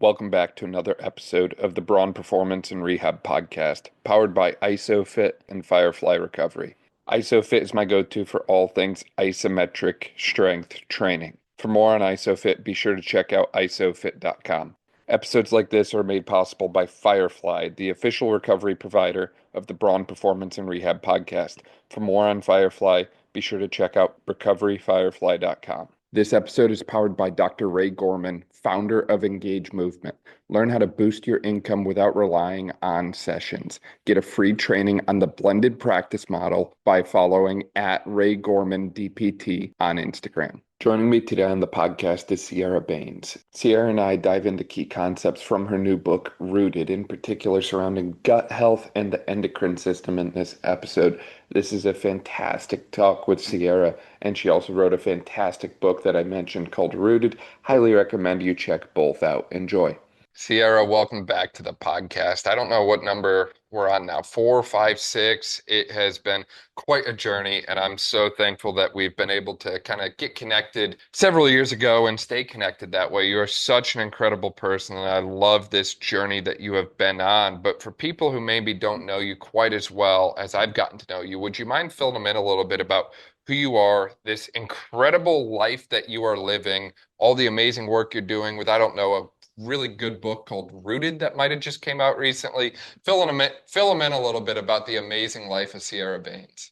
Welcome back to another episode of the Braun Performance and Rehab Podcast, powered by ISOFIT and Firefly Recovery. ISOFIT is my go-to for all things isometric strength training. For more on ISOFIT, be sure to check out isofit.com. Episodes like this are made possible by Firefly, the official recovery provider of the Braun Performance and Rehab Podcast. For more on Firefly, be sure to check out recoveryfirefly.com. This episode is powered by Dr. Ray Gorman, founder of Engage Movement. Learn how to boost your income without relying on sessions. Get a free training on the blended practice model by following at Ray Gorman D.P.T on Instagram. Joining me today on the podcast is Sierra Bains. Sierra and I dive into key concepts from her new book, Rooted, in particular surrounding gut health and the endocrine system in this episode. This is a fantastic talk with Sierra, and she also wrote a fantastic book that I mentioned called Rooted. Highly recommend you check both out. Enjoy. Sierra, welcome back to the podcast. I don't know what number we're on now, 4, 5, 6. It has been quite a journey, and I'm so thankful that we've been able to kind of get connected several years ago and stay connected that way. You are such an incredible person, and I love this journey that you have been on. But for people who maybe don't know you quite as well as I've gotten to know you, would you mind filling them in a little bit about who you are, this incredible life that you are living, all the amazing work you're doing with, I don't know, a really good book called Rooted that might have just came out recently. Fill them in a little bit about the amazing life of Sierra Bains.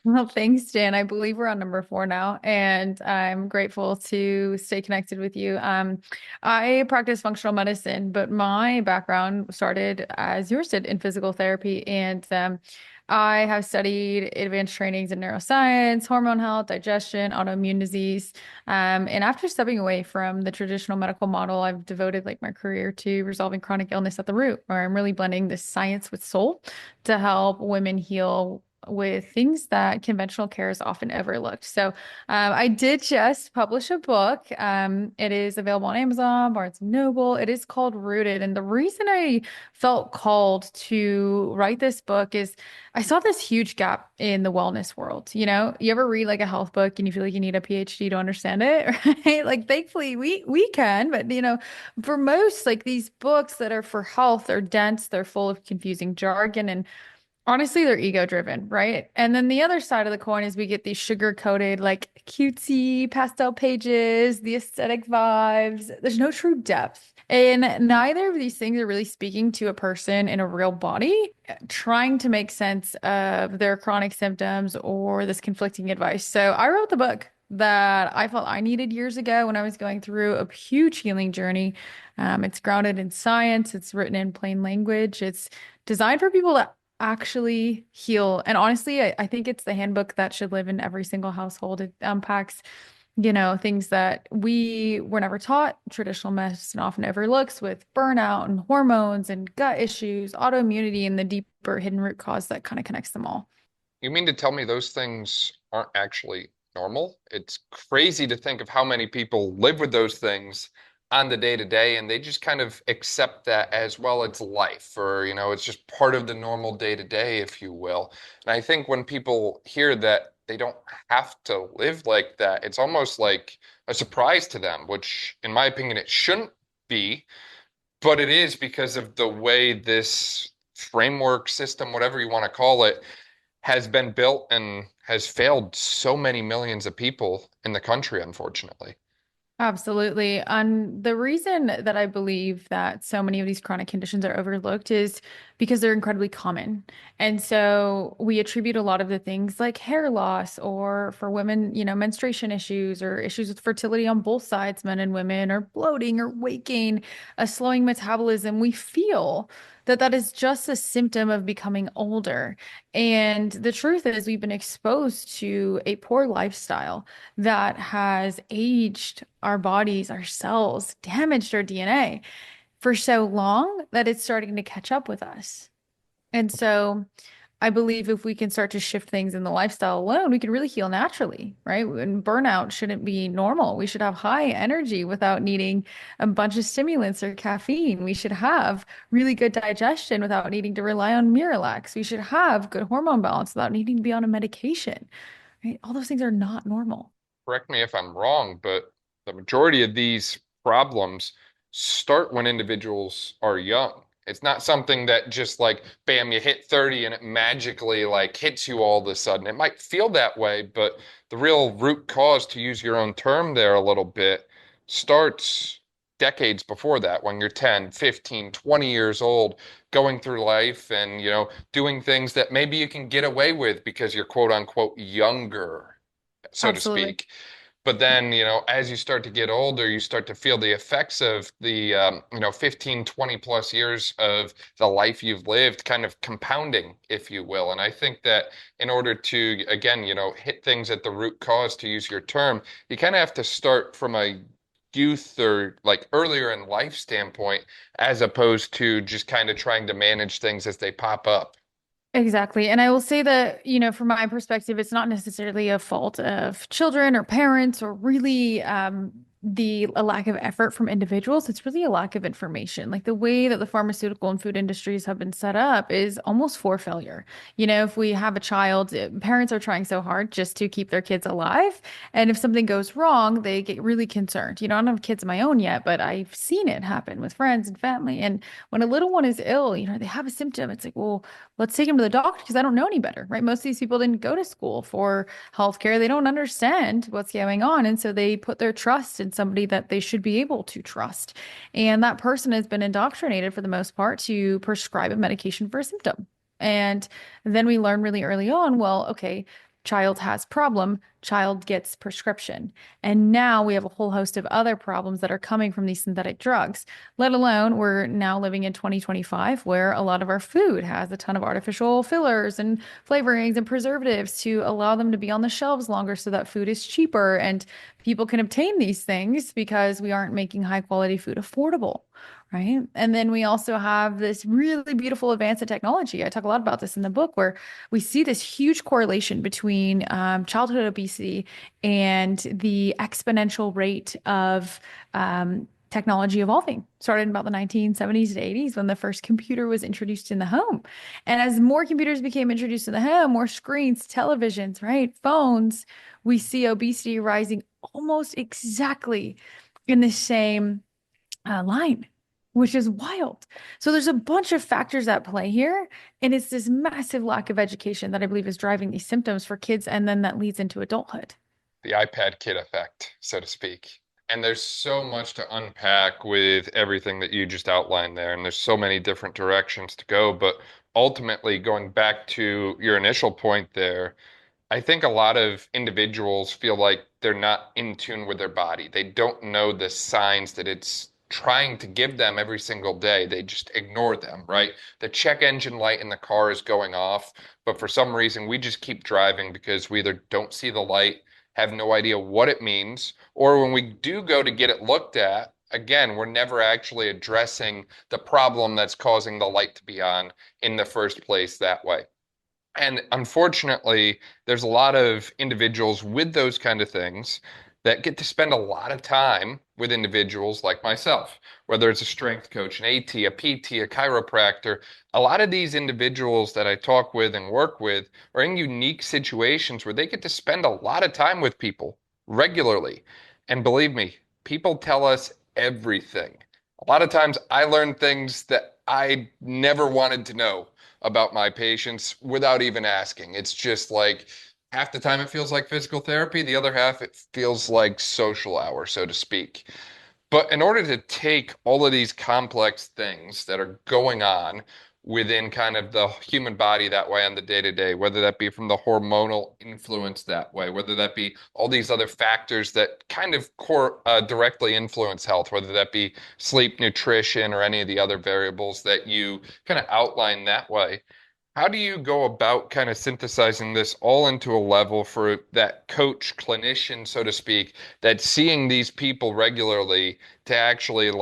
Well, thanks, Dan. I believe we're on number 4 now, and I'm grateful to stay connected with you. I practice functional medicine, but my background started, as yours did, in physical therapy, and I have studied advanced trainings in neuroscience, hormone health, digestion, autoimmune disease. And after stepping away from the traditional medical model, I've devoted my career to resolving chronic illness at the root, where I'm really blending the science with soul to help women heal with things that conventional care is often overlooked. So I did just publish a book. It is available on Amazon, Barnes& and Noble. It is called Rooted. And the reason I felt called to write this book is I saw this huge gap in the wellness world. You ever read a health book and you feel like you need a PhD to understand it, right? Thankfully we can, but for most these books that are for health are dense, they're full of confusing jargon, and honestly, they're ego driven, right? And then the other side of the coin is we get these sugar coated, cutesy pastel pages, the aesthetic vibes. There's no true depth. And neither of these things are really speaking to a person in a real body, trying to make sense of their chronic symptoms or this conflicting advice. So I wrote the book that I felt I needed years ago when I was going through a huge healing journey. It's grounded in science, it's written in plain language, it's designed for people that actually heal. And honestly, I think it's the handbook that should live in every single household. It unpacks, things that we were never taught, traditional medicine often overlooks, with burnout and hormones and gut issues, autoimmunity, and the deeper hidden root cause that kind of connects them all. You mean to tell me those things aren't actually normal? It's crazy to think of how many people live with those things on the day to day, and they just kind of accept that as well. It's life, or it's just part of the normal day to day, if you will. And I think when people hear that they don't have to live like that, it's almost like a surprise to them, which in my opinion it shouldn't be, but it is, because of the way this framework system, whatever you want to call it, has been built and has failed so many millions of people in the country, unfortunately. Absolutely. And the reason that I believe that so many of these chronic conditions are overlooked is because they're incredibly common. And so we attribute a lot of the things like hair loss, or for women, menstruation issues or issues with fertility on both sides, men and women, or bloating or weight gain, a slowing metabolism. We feel that is just a symptom of becoming older. And the truth is, we've been exposed to a poor lifestyle that has aged our bodies, our cells, damaged our DNA for so long that it's starting to catch up with us. And so I believe if we can start to shift things in the lifestyle alone, we can really heal naturally, right? And burnout shouldn't be normal. We should have high energy without needing a bunch of stimulants or caffeine. We should have really good digestion without needing to rely on Miralax. We should have good hormone balance without needing to be on a medication, right? All those things are not normal. Correct me if I'm wrong, but the majority of these problems start when individuals are young. It's not something that just like, bam, you hit 30 and it magically like hits you all of a sudden. It might feel that way, but the real root cause, to use your own term there a little bit, starts decades before that when you're 10, 15, 20 years old, going through life and, doing things that maybe you can get away with because you're quote unquote younger, so to Absolutely. speak. But then, as you start to get older, you start to feel the effects of the, 15, 20 plus years of the life you've lived kind of compounding, if you will. And I think that in order to, again, hit things at the root cause, to use your term, you kind of have to start from a youth or like earlier in life standpoint, as opposed to just kind of trying to manage things as they pop up. Exactly. And I will say that, from my perspective, it's not necessarily a fault of children or parents or really a lack of effort from individuals. It's really a lack of information. Like the way that the pharmaceutical and food industries have been set up is almost for failure. If we have a child, parents are trying so hard just to keep their kids alive. And if something goes wrong, they get really concerned. I don't have kids of my own yet, but I've seen it happen with friends and family. And when a little one is ill, they have a symptom. It's like, well, let's take him to the doctor because I don't know any better, right? Most of these people didn't go to school for healthcare. They don't understand what's going on. And so they put their trust in somebody that they should be able to trust. And that person has been indoctrinated for the most part to prescribe a medication for a symptom. And then we learn really early on, well, okay, child has problem, child gets prescription. And now we have a whole host of other problems that are coming from these synthetic drugs, let alone we're now living in 2025 where a lot of our food has a ton of artificial fillers and flavorings and preservatives to allow them to be on the shelves longer so that food is cheaper and people can obtain these things because we aren't making high quality food affordable. Right. And then we also have this really beautiful advance in technology. I talk a lot about this in the book where we see this huge correlation between childhood obesity and the exponential rate of technology evolving. Started in about the 1970s to 80s when the first computer was introduced in the home. And as more computers became introduced in the home, more screens, televisions, right, phones, we see obesity rising almost exactly in the same line, which is wild. So there's a bunch of factors at play here, and it's this massive lack of education that I believe is driving these symptoms for kids, and then that leads into adulthood. The iPad kid effect, so to speak. And there's so much to unpack with everything that you just outlined there. And there's so many different directions to go. But ultimately, going back to your initial point there, I think a lot of individuals feel like they're not in tune with their body. They don't know the signs that it's trying to give them every single day. They just ignore them, right? The check engine light in the car is going off, but for some reason we just keep driving because we either don't see the light, have no idea what it means, or when we do go to get it looked at, again, we're never actually addressing the problem that's causing the light to be on in the first place that way. And unfortunately, there's a lot of individuals with those kind of things that get to spend a lot of time with individuals like myself, whether it's a strength coach, an AT, a PT, a chiropractor. A lot of these individuals that I talk with and work with are in unique situations where they get to spend a lot of time with people regularly. And believe me, people tell us everything. A lot of times I learn things that I never wanted to know about my patients without even asking. It's just like half the time it feels like physical therapy, the other half it feels like social hour, so to speak. But in order to take all of these complex things that are going on within kind of the human body that way on the day to day, whether that be from the hormonal influence that way, whether that be all these other factors that kind of directly influence health, whether that be sleep, nutrition, or any of the other variables that you kind of outline that way. How do you go about kind of synthesizing this all into a level for that coach, clinician, so to speak, that's seeing these people regularly to actually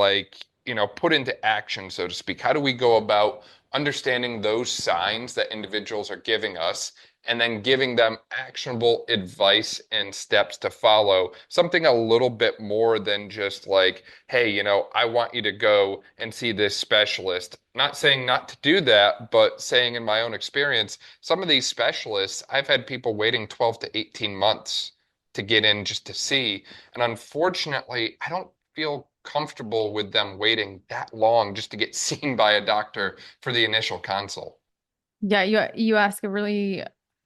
put into action, so to speak? How do we go about understanding those signs that individuals are giving us and then giving them actionable advice and steps to follow? Something a little bit more than just like, hey, I want you to go and see this specialist. Not saying not to do that, but saying in my own experience, some of these specialists, I've had people waiting 12 to 18 months to get in just to see. And unfortunately, I don't feel comfortable with them waiting that long just to get seen by a doctor for the initial consult? Yeah, you ask a really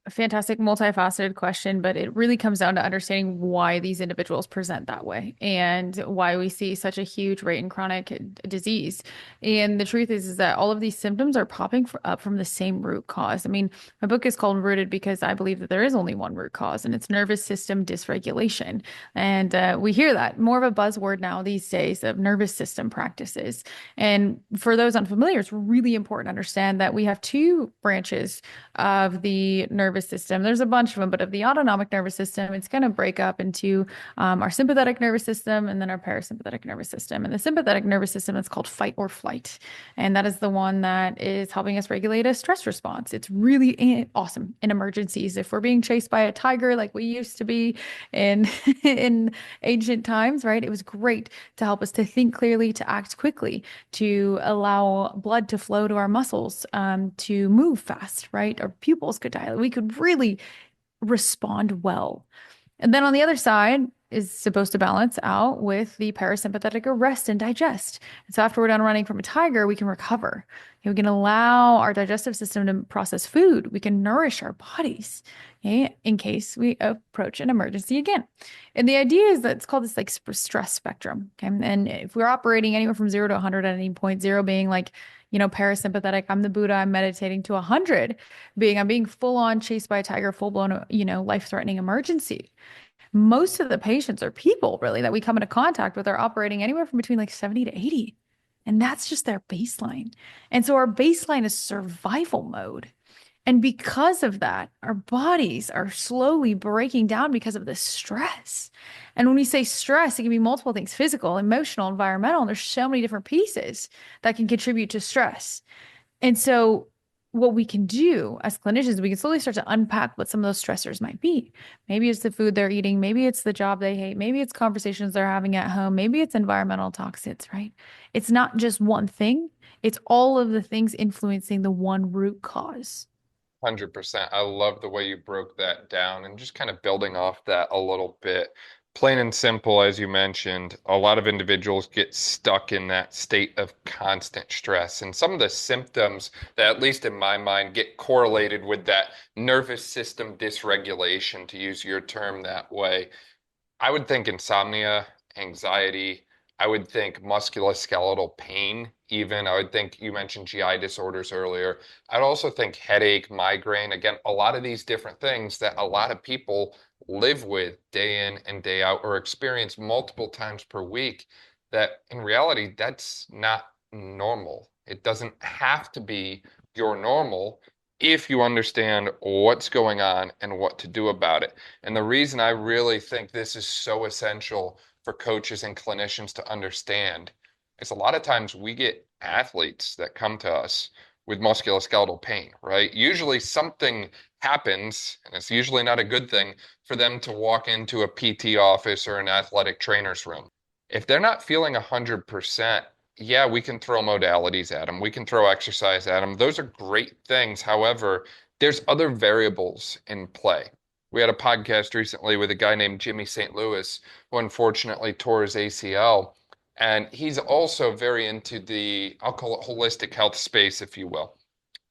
fantastic, multifaceted question, but it really comes down to understanding why these individuals present that way and why we see such a huge rate in chronic disease. And the truth is that all of these symptoms are popping up from the same root cause. I mean, my book is called Rooted because I believe that there is only one root cause, and it's nervous system dysregulation. And we hear that more of a buzzword now these days of nervous system practices. And for those unfamiliar, it's really important to understand that we have two branches of the nervous system. There's a bunch of them, but of the autonomic nervous system, it's going to break up into our sympathetic nervous system and then our parasympathetic nervous system. And the sympathetic nervous system is called fight or flight. And that is the one that is helping us regulate a stress response. It's really awesome in emergencies. If we're being chased by a tiger like we used to be in in ancient times, right? It was great to help us to think clearly, to act quickly, to allow blood to flow to our muscles, to move fast, right? Our pupils could dilate. We could really respond well. And then on the other side is supposed to balance out with the parasympathetic rest and digest. And so after we're done running from a tiger, we can recover. We can allow our digestive system to process food. We can nourish our bodies, okay, in case we approach an emergency again. And the idea is that it's called this like stress spectrum. Okay. And if we're operating anywhere from 0 to 100 at any point, 0 being like, parasympathetic, I'm the Buddha, I'm meditating, to 100 being, I'm being full on chased by a tiger, full blown, life-threatening emergency. Most of the patients or people really that we come into contact with are operating anywhere from between like 70 to 80. And that's just their baseline. And so our baseline is survival mode. And because of that, our bodies are slowly breaking down because of this stress. And when we say stress, it can be multiple things: physical, emotional, environmental. And there's so many different pieces that can contribute to stress. And so what we can do as clinicians, we can slowly start to unpack what some of those stressors might be. Maybe it's the food they're eating. Maybe it's the job they hate. Maybe it's conversations they're having at home. Maybe it's environmental toxins, right? It's not just one thing. It's all of the things influencing the one root cause. 100%. I love the way you broke that down and just kind of building off that a little bit. Plain and simple, as you mentioned, a lot of individuals get stuck in that state of constant stress. And some of the symptoms that, at least in my mind, get correlated with that nervous system dysregulation, to use your term that way, I would think insomnia, anxiety. I would think musculoskeletal pain, even. I would think you mentioned GI disorders earlier. I'd also think headache, migraine. Again, a lot of these different things that a lot of people live with day in and day out or experience multiple times per week, that in reality, that's not normal. It doesn't have to be your normal if you understand what's going on and what to do about it. And the reason I really think this is so essential for coaches and clinicians to understand is a lot of times we get athletes that come to us with musculoskeletal pain, right? Usually something happens, and it's usually not a good thing, for them to walk into a PT office or an athletic trainer's room. If they're not feeling 100%, yeah, we can throw modalities at them. We can throw exercise at them. Those are great things. However, there's other variables in play. We had a podcast recently with a guy named Jimmy St. Louis, who unfortunately tore his ACL. And he's also very into the, I'll call it holistic health space, if you will.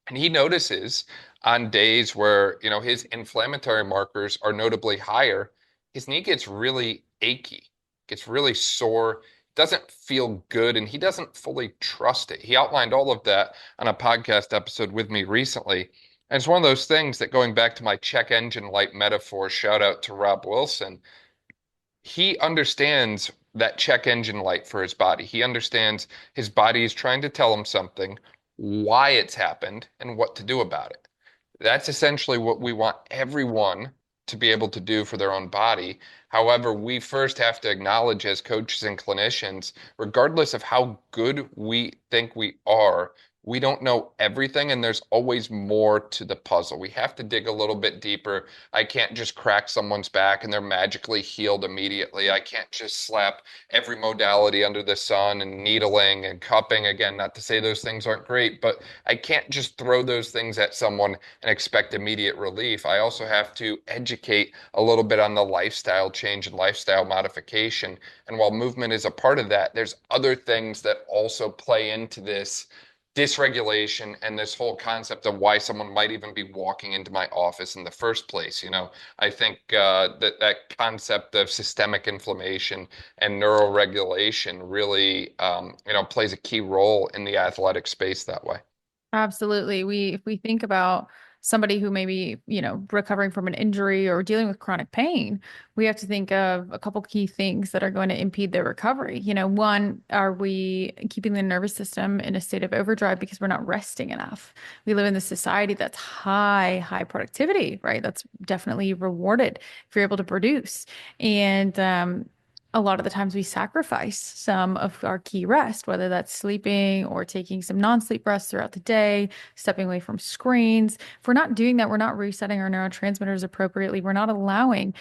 And he notices on days where, his inflammatory markers are notably higher, his knee gets really achy, gets really sore, doesn't feel good, and he doesn't fully trust it. He outlined all of that on a podcast episode with me recently. And it's one of those things that, going back to my check engine light metaphor, shout out to Rob Wilson, he understands that check engine light for his body. He understands his body is trying to tell him something, why it's happened, and what to do about it. That's essentially what we want everyone to be able to do for their own body. However, we first have to acknowledge as coaches and clinicians, regardless of how good we think we are, we don't know everything, and there's always more to the puzzle. We have to dig a little bit deeper. I can't just crack someone's back and they're magically healed immediately. I can't just slap every modality under the sun and needling and cupping. Again, not to say those things aren't great, but I can't just throw those things at someone and expect immediate relief. I also have to educate a little bit on the lifestyle change and lifestyle modification. And while movement is a part of that, there's other things that also play into this dysregulation and this whole concept of why someone might even be walking into my office in the first place. I think that concept of systemic inflammation and neuroregulation really, plays a key role in the athletic space that way. Absolutely. If we think about somebody who may be, recovering from an injury or dealing with chronic pain, we have to think of a couple key things that are going to impede their recovery. One, are we keeping the nervous system in a state of overdrive because we're not resting enough? We live in this society that's high productivity, right? That's definitely rewarded if you're able to produce. And a lot of the times we sacrifice some of our key rest, whether that's sleeping or taking some non-sleep rest throughout the day, stepping away from screens. If we're not doing that, we're not resetting our neurotransmitters appropriately. We're not allowing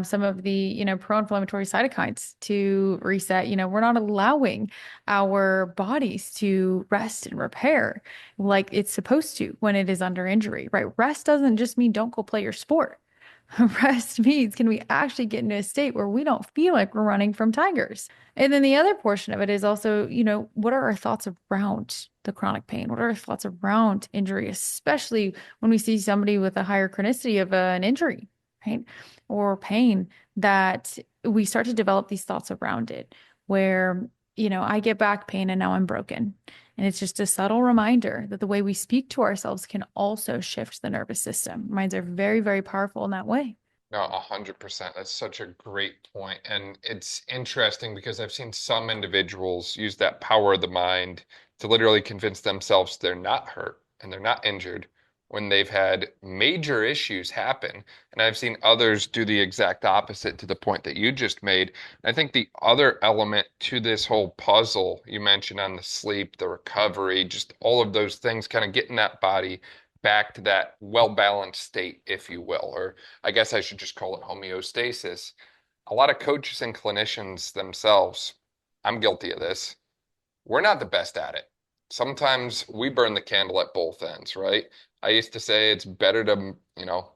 some of the, pro-inflammatory cytokines to reset. We're not allowing our bodies to rest and repair like it's supposed to when it is under injury, right? Rest doesn't just mean don't go play your sport. Rest means can we actually get into a state where we don't feel like we're running from tigers? And then the other portion of it is also, what are our thoughts around the chronic pain? What are our thoughts around injury, especially when we see somebody with a higher chronicity of an injury, right? Or pain, that we start to develop these thoughts around it where, I get back pain and now I'm broken. And it's just a subtle reminder that the way we speak to ourselves can also shift the nervous system. Minds are very, very powerful in that way. No, 100%. That's such a great point. And it's interesting because I've seen some individuals use that power of the mind to literally convince themselves they're not hurt and they're not injured when they've had major issues happen. And I've seen others do the exact opposite to the point that you just made. And I think the other element to this whole puzzle you mentioned on the sleep, the recovery, just all of those things kind of getting that body back to that well-balanced state, if you will, or I guess I should just call it homeostasis. A lot of coaches and clinicians themselves, I'm guilty of this, we're not the best at it. Sometimes we burn the candle at both ends, right? I used to say it's better to,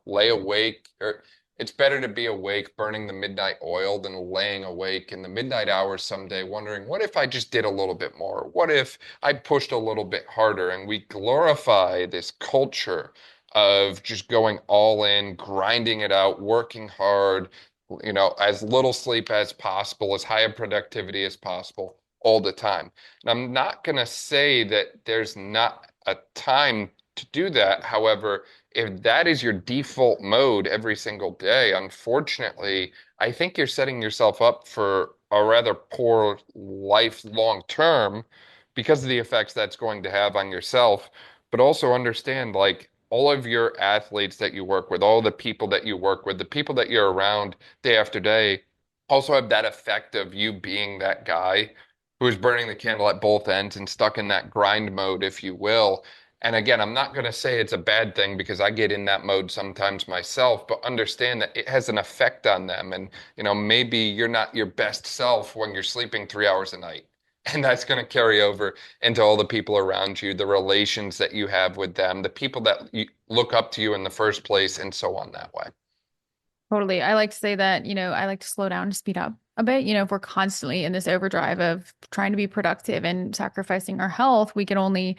lay awake, or it's better to be awake burning the midnight oil than laying awake in the midnight hours someday wondering, what if I just did a little bit more? What if I pushed a little bit harder? And we glorify this culture of just going all in, grinding it out, working hard, as little sleep as possible, as high a productivity as possible all the time. And I'm not going to say that there's not a time to do that. However, if that is your default mode every single day, unfortunately, I think you're setting yourself up for a rather poor life long term because of the effects that's going to have on yourself. But also understand, like, all of your athletes that you work with, all the people that you work with, the people that you're around day after day also have that effect of you being that guy who's burning the candle at both ends and stuck in that grind mode, if you will. And again, I'm not going to say it's a bad thing because I get in that mode sometimes myself, but understand that it has an effect on them. And, maybe you're not your best self when you're sleeping 3 hours a night. And that's going to carry over into all the people around you, the relations that you have with them, the people that you look up to you in the first place, and so on that way. Totally. I like to say that, I like to slow down to speed up a bit. If we're constantly in this overdrive of trying to be productive and sacrificing our health, we can only,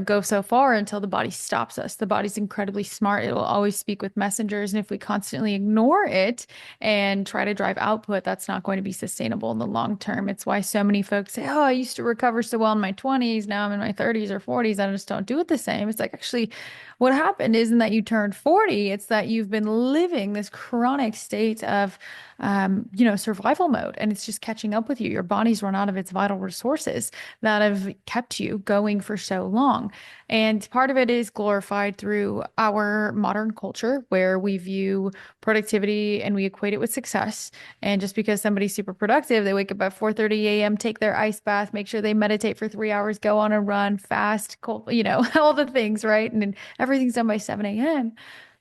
go so far until the body stops us. The body's incredibly smart. It will always speak with messengers. And if we constantly ignore it and try to drive output, that's not going to be sustainable in the long term. It's why so many folks say, oh, I used to recover so well in my 20s. Now I'm in my 30s or 40s. I just don't do it the same. It's like, actually, what happened isn't that you turned 40, it's that you've been living this chronic state of survival mode, and it's just catching up with you. Your body's run out of its vital resources that have kept you going for so long. And part of it is glorified through our modern culture where we view productivity and we equate it with success. And just because somebody's super productive, they wake up at 4:30 a.m., take their ice bath, make sure they meditate for 3 hours, go on a run, fast, cold, all the things, right? And then everything's done by 7 a.m.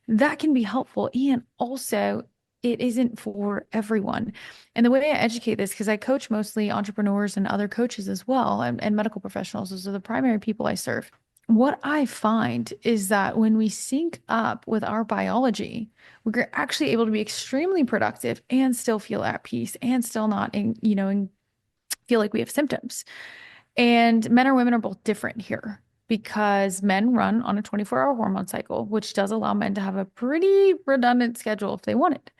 That can be helpful. And also, it isn't for everyone. And the way I educate this, because I coach mostly entrepreneurs and other coaches as well, and medical professionals, those are the primary people I serve. What I find is that when we sync up with our biology, we're actually able to be extremely productive and still feel at peace and still not feel like we have symptoms. And men or women are both different here because men run on a 24-hour hormone cycle, which does allow men to have a pretty redundant schedule if they want it.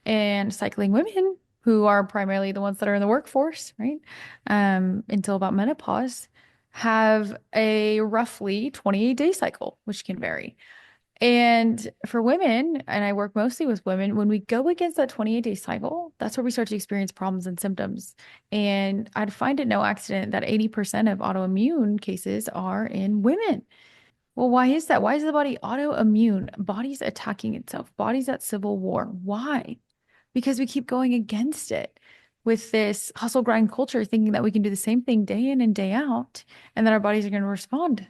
And cycling women, who are primarily the ones that are in the workforce, right, until about menopause, have a roughly 28-day cycle, which can vary. And for women, and I work mostly with women, when we go against that 28-day cycle, that's where we start to experience problems and symptoms. And I'd find it no accident that 80% of autoimmune cases are in women. Well, why is that? Why is the body autoimmune? Body's attacking itself. Body's at civil war. Why? Because we keep going against it with this hustle grind culture, thinking that we can do the same thing day in and day out, and that our bodies are going to respond.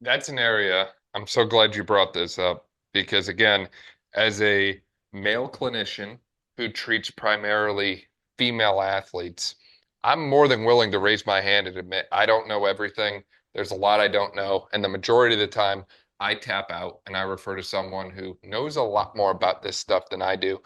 That's an area I'm so glad you brought this up because, again, as a male clinician who treats primarily female athletes, I'm more than willing to raise my hand and admit I don't know everything. There's a lot I don't know. And the majority of the time, I tap out and I refer to someone who knows a lot more about this stuff than I do.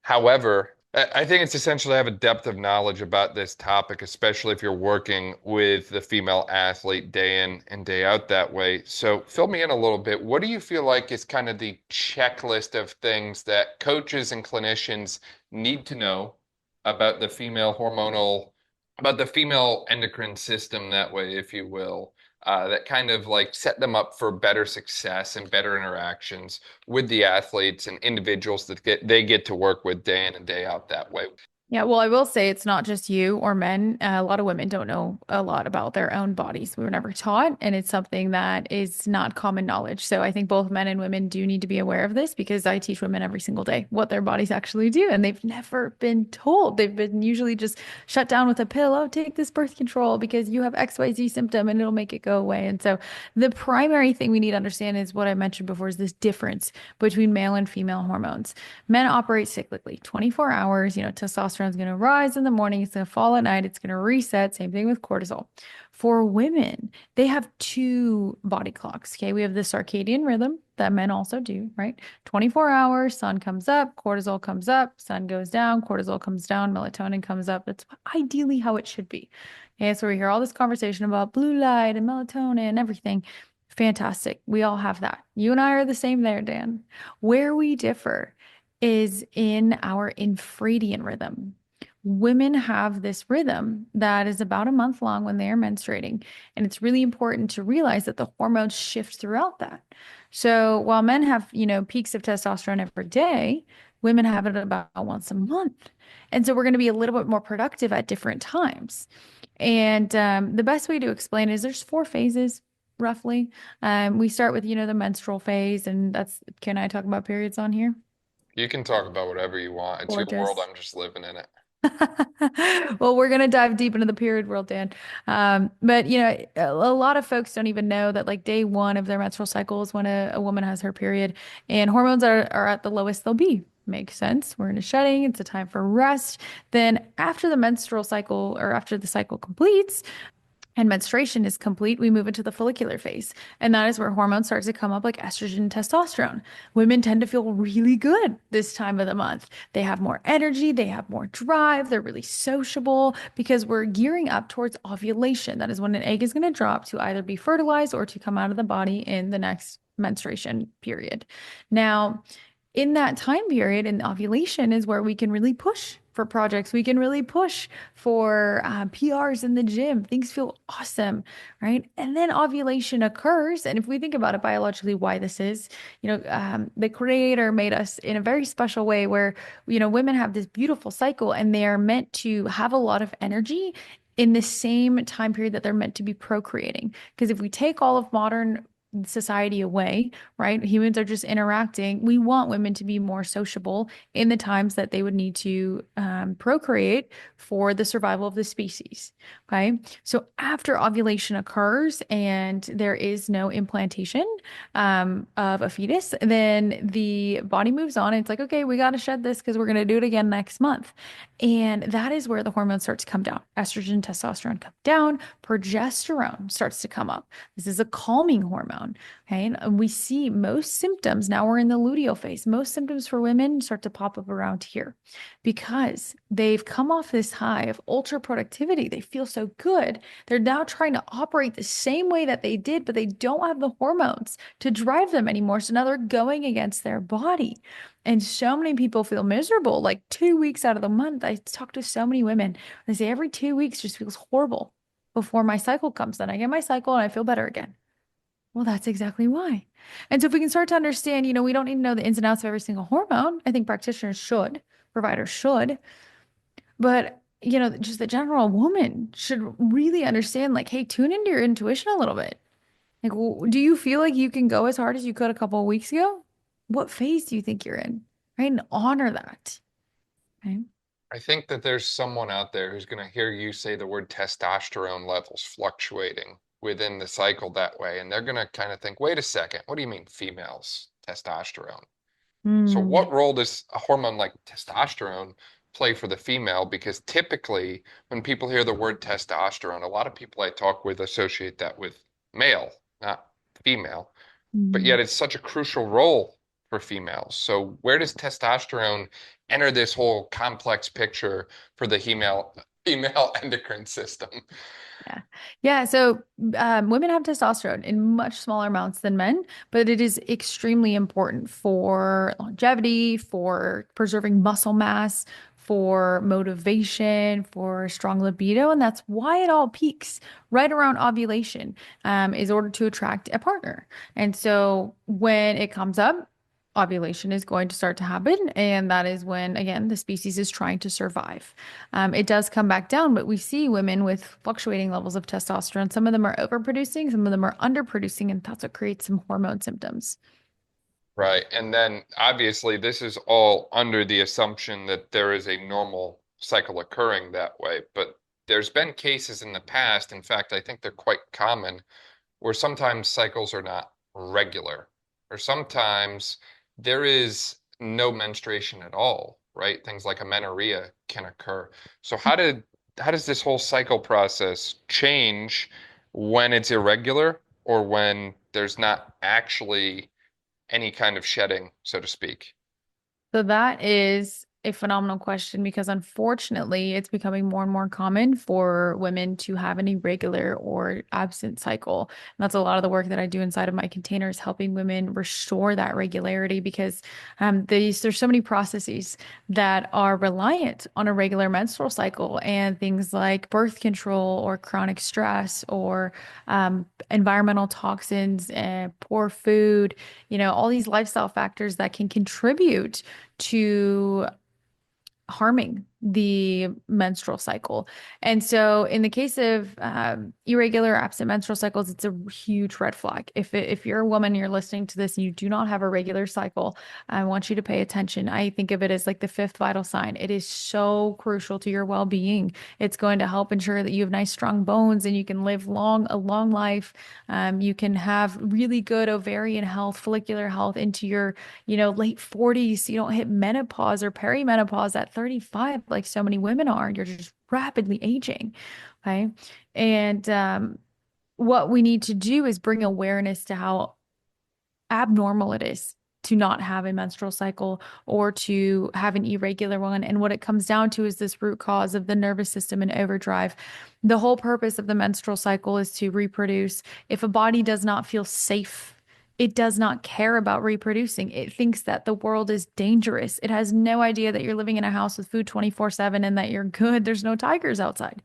However, I think it's essential to have a depth of knowledge about this topic, especially if you're working with the female athlete day in and day out that way. So fill me in a little bit. What do you feel like is kind of the checklist of things that coaches and clinicians need to know about the female hormonal, about the female endocrine system that way, if you will, that kind of like set them up for better success and better interactions with the athletes and individuals that they get to work with day in and day out that way. Yeah, well, I will say it's not just you or men. A lot of women don't know a lot about their own bodies. We were never taught, and it's something that is not common knowledge. So I think both men and women do need to be aware of this because I teach women every single day what their bodies actually do, and they've never been told. They've been usually just shut down with a pill. Oh, take this birth control because you have XYZ symptom and it'll make it go away. And so the primary thing we need to understand is what I mentioned before is this difference between male and female hormones. Men operate cyclically, 24 hours, testosterone is going to rise in the morning, it's going to fall at night, it's going to reset. Same thing with cortisol. For women, they have two body clocks. Okay. We have the circadian rhythm that men also do, right? 24 hours, sun comes up, cortisol comes up, sun goes down, cortisol comes down, melatonin comes up. That's ideally how it should be. Okay. So we hear all this conversation about blue light and melatonin and everything. Fantastic. We all have that. You and I are the same there, Dan. Where we differ is in our infradian rhythm. Women have this rhythm that is about a month long when they are menstruating. And it's really important to realize that the hormones shift throughout that. So while men have, peaks of testosterone every day, women have it about once a month. And so we're going to be a little bit more productive at different times. And the best way to explain it is there's 4 phases roughly. We start with, the menstrual phase, and can I talk about periods on here? You can talk about whatever you want. It's your world. Gorgeous. I'm just living in it. Well, we're going to dive deep into the period world, Dan. But a lot of folks don't even know that like day 1 of their menstrual cycle is when a woman has her period, and hormones are at the lowest they'll be. Makes sense. We're in a shedding. It's a time for rest. Then after the menstrual cycle or after the cycle completes, and menstruation is complete, we move into the follicular phase. And that is where hormones start to come up like estrogen and testosterone. Women tend to feel really good this time of the month. They have more energy, they have more drive, they're really sociable because we're gearing up towards ovulation. That is when an egg is going to drop to either be fertilized or to come out of the body in the next menstruation period. Now, in that time period, and ovulation is where we can really push for projects. We can really push for PRs in the gym. Things feel awesome, right? And then ovulation occurs. And if we think about it biologically, why this is, the creator made us in a very special way where, women have this beautiful cycle and they are meant to have a lot of energy in the same time period that they're meant to be procreating. Because if we take all of modern society away, right? Humans are just interacting. We want women to be more sociable in the times that they would need to procreate for the survival of the species. Okay. So after ovulation occurs and there is no implantation of a fetus, then the body moves on. It's like, okay, we got to shed this because we're going to do it again next month. And that is where the hormones start to come down. Estrogen, testosterone come down, progesterone starts to come up. This is a calming hormone. Okay. And we see most symptoms, now we're in the luteal phase. Most symptoms for women start to pop up around here because they've come off this high of ultra productivity. They feel so good. They're now trying to operate the same way that they did, but they don't have the hormones to drive them anymore. So now they're going against their body. And so many people feel miserable. Like 2 weeks out of the month, I talk to so many women. They say every 2 weeks just feels horrible before my cycle comes. Then I get my cycle and I feel better again. Well, that's exactly why. And so if we can start to understand, we don't need to know the ins and outs of every single hormone. I think practitioners should, providers should, but just the general woman should really understand, like, hey, tune into your intuition a little bit. Like, do you feel like you can go as hard as you could a couple of weeks ago? What phase do you think you're in? Right? And honor that. Right? I think that there's someone out there who's going to hear you say the word testosterone levels fluctuating within the cycle that way, and they're going to kind of think, wait a second, what do you mean females testosterone? So Hmm. what role does a hormone like testosterone play for the female? Because typically when people hear the word testosterone, a lot of people I talk with associate that with male, not female, but Hmm. yet it's such a crucial role for females. So where does testosterone enter this whole complex picture for the female endocrine system? Yeah. Yeah. So women have testosterone in much smaller amounts than men, but it is extremely important for longevity, for preserving muscle mass, for motivation, for strong libido. And that's why it all peaks right around ovulation, is order to attract a partner. And so when it comes up, ovulation is going to start to happen. And that is when, again, the species is trying to survive. It does come back down, but we see women with fluctuating levels of testosterone. Some of them are overproducing, some of them are underproducing, and that's what creates some hormone symptoms. Right. And then obviously this is all under the assumption that there is a normal cycle occurring that way. But there's been cases in the past, in fact, I think they're quite common, where sometimes cycles are not regular, or sometimes there is no menstruation at all, right? Things like amenorrhea can occur. So how does this whole cycle process change when it's irregular or when there's not actually any kind of shedding, so to speak? So that is a phenomenal question because unfortunately, it's becoming more and more common for women to have an irregular or absent cycle. And that's a lot of the work that I do inside of my containers, helping women restore that regularity because there's so many processes that are reliant on a regular menstrual cycle and things like birth control or chronic stress or environmental toxins and poor food, all these lifestyle factors that can contribute to harming the menstrual cycle. And so in the case of irregular absent menstrual cycles, it's a huge red flag. If you're a woman, you're listening to this and you do not have a regular cycle, I want you to pay attention. I think of it as like the fifth vital sign. It is so crucial to your well-being. It's going to help ensure that you have nice, strong bones and you can live a long life. You can have really good ovarian health, follicular health into your, late 40s. So you don't hit menopause or perimenopause at 35 like so many women are. You're just rapidly aging. Okay. And what we need to do is bring awareness to how abnormal it is to not have a menstrual cycle or to have an irregular one. And what it comes down to is this root cause of the nervous system in overdrive. The whole purpose of the menstrual cycle is to reproduce. If a body does not feel safe It does not care about reproducing. It thinks that the world is dangerous. It has no idea that you're living in a house with food 24/7 and that you're good. There's no tigers outside,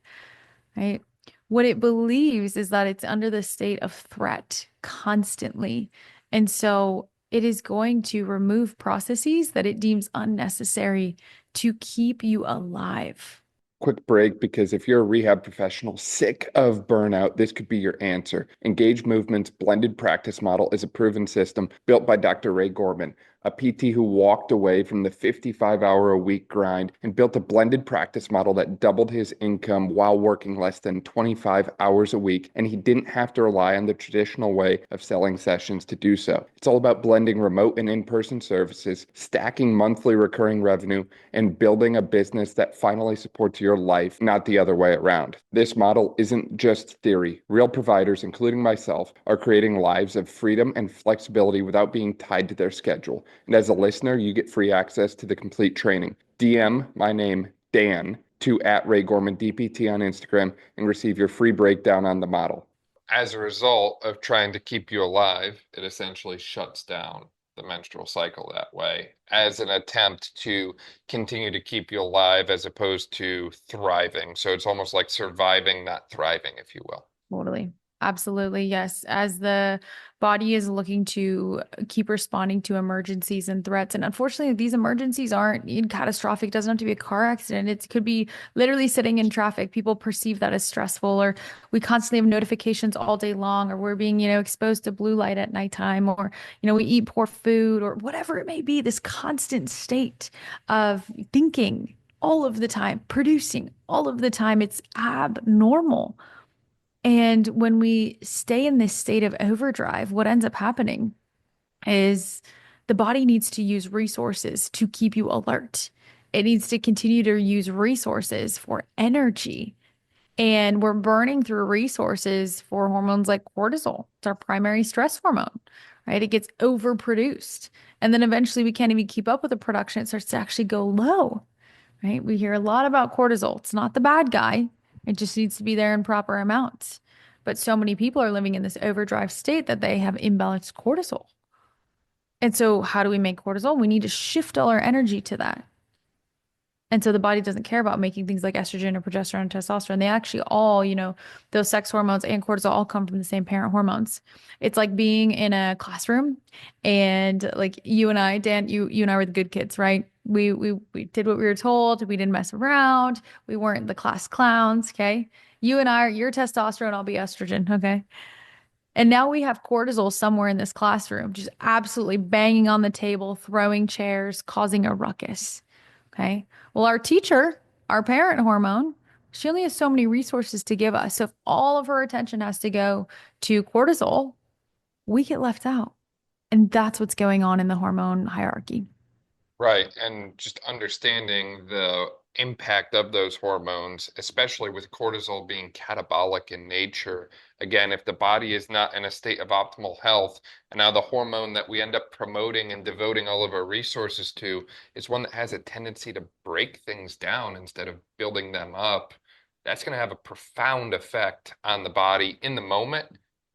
right? What it believes is that it's under the state of threat constantly. And so it is going to remove processes that it deems unnecessary to keep you alive. Quick break, because if you're a rehab professional sick of burnout, this could be your answer. Engage Movement's blended practice model is a proven system built by Dr. Ray Gorman, a PT who walked away from the 55-hour-a-week grind and built a blended practice model that doubled his income while working less than 25 hours a week, and he didn't have to rely on the traditional way of selling sessions to do so. It's all about blending remote and in-person services, stacking monthly recurring revenue, and building a business that finally supports your life, not the other way around. This model isn't just theory. Real providers, including myself, are creating lives of freedom and flexibility without being tied to their schedule. And as a listener, you get free access to the complete training. DM my name, Dan, to @RayGormanDPT on Instagram and receive your free breakdown on the model. As a result of trying to keep you alive, it essentially shuts down the menstrual cycle that way as an attempt to continue to keep you alive as opposed to thriving. So it's almost like surviving, not thriving, if you will. Totally. Absolutely. Yes. As the body is looking to keep responding to emergencies and threats. And unfortunately, these emergencies aren't catastrophic. It doesn't have to be a car accident. It could be literally sitting in traffic. People perceive that as stressful, or we constantly have notifications all day long, or we're being, exposed to blue light at nighttime, or, we eat poor food, or whatever it may be, this constant state of thinking all of the time, producing all of the time. It's abnormal. And when we stay in this state of overdrive, what ends up happening is the body needs to use resources to keep you alert. It needs to continue to use resources for energy. And we're burning through resources for hormones like cortisol. It's our primary stress hormone, right? It gets overproduced. And then eventually we can't even keep up with the production. It starts to actually go low, right? We hear a lot about cortisol. It's not the bad guy. It just needs to be there in proper amounts. But so many people are living in this overdrive state that they have imbalanced cortisol. And so, how do we make cortisol? We need to shift all our energy to that. And so the body doesn't care about making things like estrogen or progesterone and testosterone. They actually all, those sex hormones and cortisol all come from the same parent hormones. It's like being in a classroom and like you and I, Dan, you and I were the good kids, right? We did what we were told. We didn't mess around. We weren't the class clowns, okay? You and I are your testosterone, I'll be estrogen, okay? And now we have cortisol somewhere in this classroom, just absolutely banging on the table, throwing chairs, causing a ruckus. Okay. Well, our teacher, our parent hormone, she only has so many resources to give us. So if all of her attention has to go to cortisol, we get left out. And that's what's going on in the hormone hierarchy. Right. And just understanding the impact of those hormones, especially with cortisol being catabolic in nature. Again, if the body is not in a state of optimal health, and now the hormone that we end up promoting and devoting all of our resources to is one that has a tendency to break things down instead of building them up, that's going to have a profound effect on the body in the moment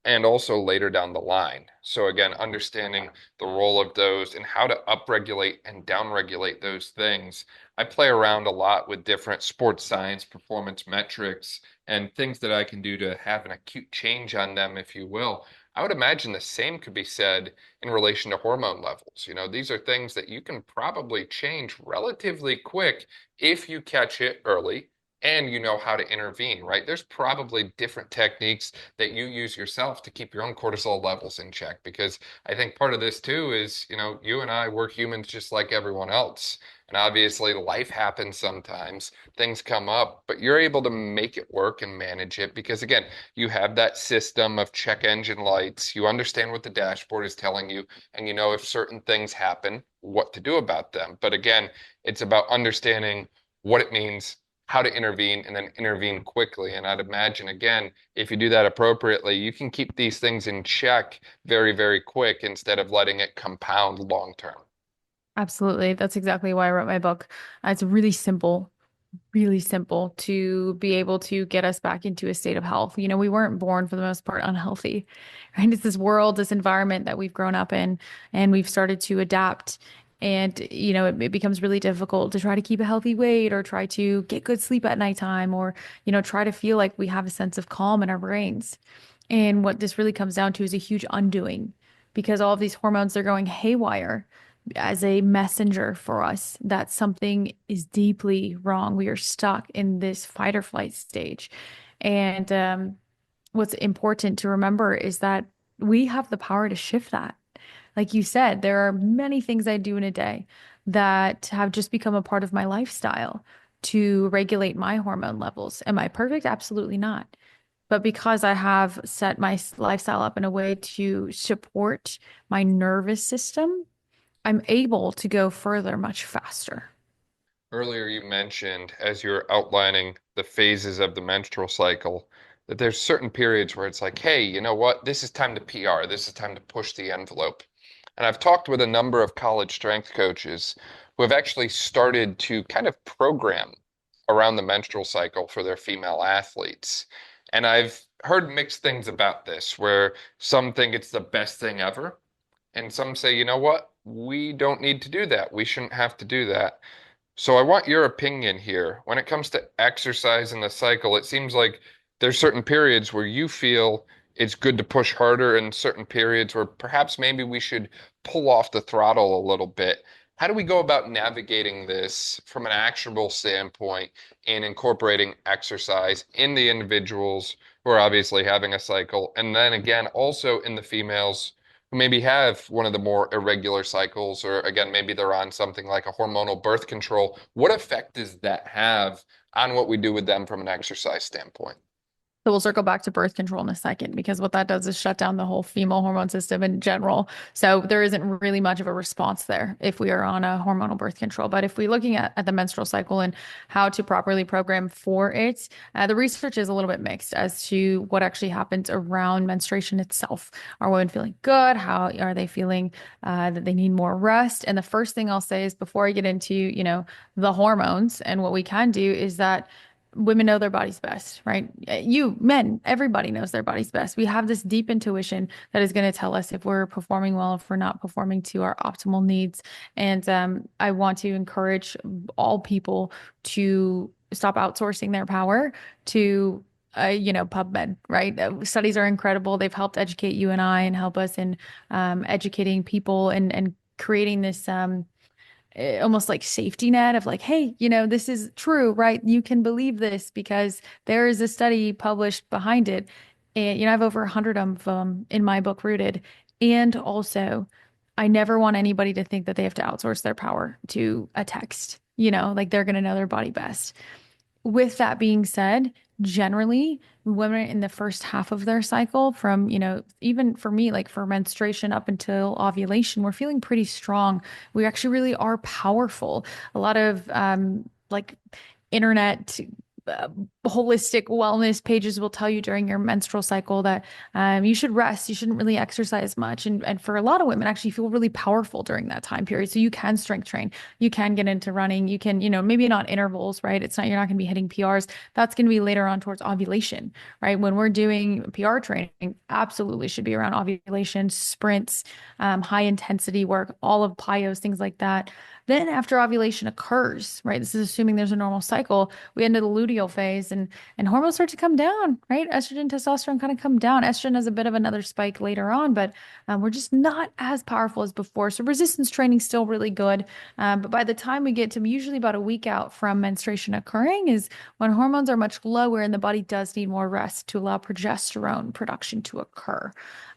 and also later down the line. So again, understanding the role of those and how to upregulate and downregulate those things. I play around a lot with different sports science, performance metrics, and things that I can do to have an acute change on them, if you will. I would imagine the same could be said in relation to hormone levels. These are things that you can probably change relatively quick if you catch it early and you know how to intervene, right? There's probably different techniques that you use yourself to keep your own cortisol levels in check, because I think part of this too is, you and I, we're humans just like everyone else. And obviously life happens sometimes, things come up, but you're able to make it work and manage it because again, you have that system of check engine lights. You understand what the dashboard is telling you, and you know if certain things happen, what to do about them. But again, it's about understanding what it means, how to intervene, and then intervene quickly. And I'd imagine, again, if you do that appropriately, you can keep these things in check very, very quick instead of letting it compound long term. Absolutely. That's exactly why I wrote my book. It's really simple. really simple to be able to get us back into a state of health. We weren't born for the most part unhealthy, right? It's this world, this environment that we've grown up in, and we've started to adapt. And, it becomes really difficult to try to keep a healthy weight or try to get good sleep at nighttime or, try to feel like we have a sense of calm in our brains. And what this really comes down to is a huge undoing because all of these hormones, they're going haywire as a messenger for us that something is deeply wrong. We are stuck in this fight or flight stage. And what's important to remember is that we have the power to shift that. Like you said, there are many things I do in a day that have just become a part of my lifestyle to regulate my hormone levels. Am I perfect? Absolutely not. But because I have set my lifestyle up in a way to support my nervous system, I'm able to go further much faster. Earlier, you mentioned as you're outlining the phases of the menstrual cycle that there's certain periods where it's like, hey, you know what? This is time to PR. This is time to push the envelope. And I've talked with a number of college strength coaches who have actually started to kind of program around the menstrual cycle for their female athletes. And I've heard mixed things about this, where some think it's the best thing ever, and some say, you know what? We don't need to do that. We shouldn't have to do that. So I want your opinion here. When it comes to exercise in the cycle, it seems like there's certain periods where you feel it's good to push harder and certain periods where perhaps maybe we should pull off the throttle a little bit. How do we go about navigating this from an actionable standpoint and incorporating exercise in the individuals who are obviously having a cycle, and then again, also in the females who maybe have one of the more irregular cycles, or again, maybe they're on something like a hormonal birth control. What effect does that have on what we do with them from an exercise standpoint? So we'll circle back to birth control in a second because what that does is shut down the whole female hormone system in general. So there isn't really much of a response there if we are on a hormonal birth control. But if we're looking at the menstrual cycle and how to properly program for it, the research is a little bit mixed as to what actually happens around menstruation itself. Are women feeling good? How are they feeling that they need more rest? And the first thing I'll say is before I get into, the hormones and what we can do is that women know their body's best, right? You, men, everybody knows their body's best. We have this deep intuition that is going to tell us if we're performing well, if we're not performing to our optimal needs. And I want to encourage all people to stop outsourcing their power to PubMed, right? Studies are incredible. They've helped educate you and I and help us in educating people and creating this almost like safety net of like, hey, this is true, right? You can believe this because there is a study published behind it. And, I have over 100 of them in my book, Rooted. And also, I never want anybody to think that they have to outsource their power to a text, like they're going to know their body best. With that being said, generally, women in the first half of their cycle, from, even for me, like for menstruation up until ovulation, we're feeling pretty strong. We actually really are powerful. A lot of like internet uh, holistic wellness pages will tell you during your menstrual cycle that you should rest. You shouldn't really exercise much. And for a lot of women, actually feel really powerful during that time period. So you can strength train. You can get into running. You can, maybe not intervals, right? You're not going to be hitting PRs. That's going to be later on towards ovulation, right? When we're doing PR training, absolutely should be around ovulation, sprints, high intensity work, all of plyos, things like that. Then after ovulation occurs, right? This is assuming there's a normal cycle. We enter the luteal phase and hormones start to come down, right? Estrogen, testosterone kind of come down. Estrogen has a bit of another spike later on, but we're just not as powerful as before. So resistance training is still really good. But by the time we get to usually about a week out from menstruation occurring is when hormones are much lower and the body does need more rest to allow progesterone production to occur.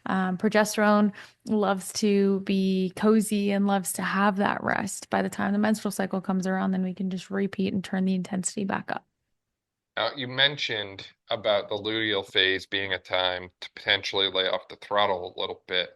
Progesterone loves to be cozy and loves to have that rest. By the time the menstrual cycle comes around, then we can just repeat and turn the intensity back up. Now, you mentioned about the luteal phase being a time to potentially lay off the throttle a little bit,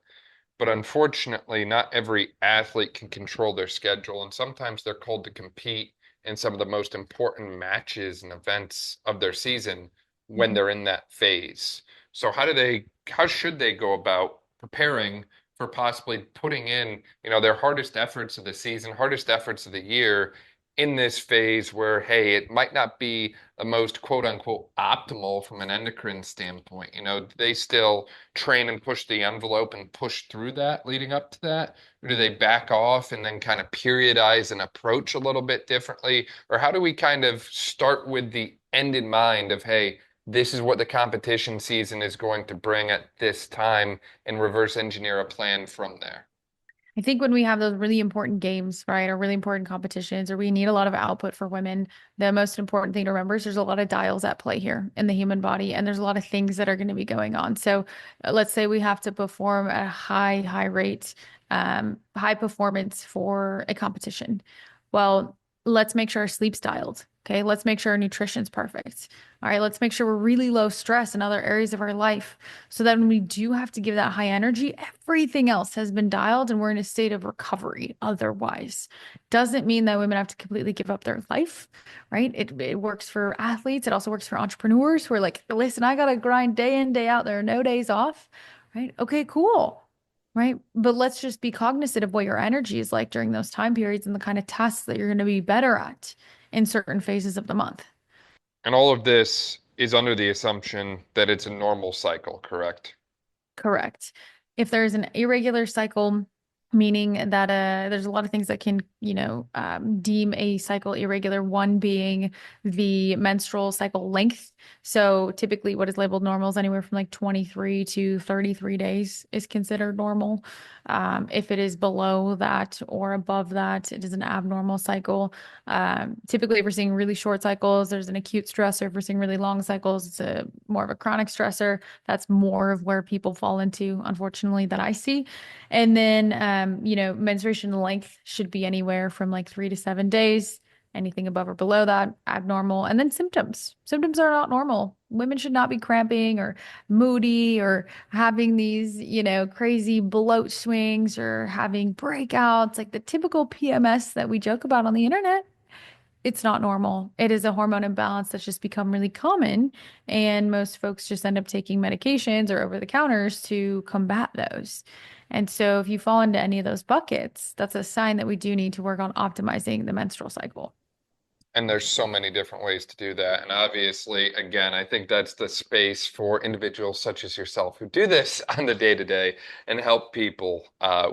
but unfortunately, not every athlete can control their schedule, and sometimes they're called to compete in some of the most important matches and events of their season when Mhm. they're in that phase. So how should they go about preparing for possibly putting in, their hardest efforts of the season, hardest efforts of the year in this phase where, hey, it might not be the most quote unquote optimal from an endocrine standpoint. Do they still train and push the envelope and push through that leading up to that? Or do they back off and then kind of periodize and approach a little bit differently? Or how do we kind of start with the end in mind of, hey, this is what the competition season is going to bring at this time and reverse engineer a plan from there? I think when we have those really important games, right, or really important competitions, or we need a lot of output for women, the most important thing to remember is there's a lot of dials at play here in the human body, and there's a lot of things that are going to be going on. So let's say we have to perform at a high rate, high performance for a competition. Well, let's make sure our sleep's dialed. Okay, let's make sure our nutrition's perfect. All right, let's make sure we're really low stress in other areas of our life so that when we do have to give that high energy, everything else has been dialed and we're in a state of recovery. Otherwise, doesn't mean that women have to completely give up their life, right? It works for athletes. It also works for entrepreneurs who are like, listen, I got to grind day in, day out. There are no days off, right? Okay, cool. Right. But let's just be cognizant of what your energy is like during those time periods and the kind of tasks that you're going to be better at in certain phases of the month. And all of this is under the assumption that it's a normal cycle, correct? Correct. If there's an irregular cycle, meaning that there's a lot of things that can, deem a cycle irregular, one being the menstrual cycle length. So typically what is labeled normal is anywhere from like 23 to 33 days is considered normal. If it is below that or above that, it is an abnormal cycle. Typically, if we're seeing really short cycles, there's an acute stressor. If we're seeing really long cycles, it's a more of a chronic stressor. That's more of where people fall into, unfortunately, that I see. And then, menstruation length should be anywhere from like 3 to 7 days. Anything above or below that, abnormal. And then symptoms. Symptoms are not normal. Women should not be cramping or moody or having these, crazy bloat swings or having breakouts, like the typical PMS that we joke about on the internet. It's not normal. It is a hormone imbalance that's just become really common. And most folks just end up taking medications or over the counters to combat those. And so if you fall into any of those buckets, that's a sign that we do need to work on optimizing the menstrual cycle. And there's so many different ways to do that. And obviously, again, I think that's the space for individuals such as yourself who do this on the day to day and help people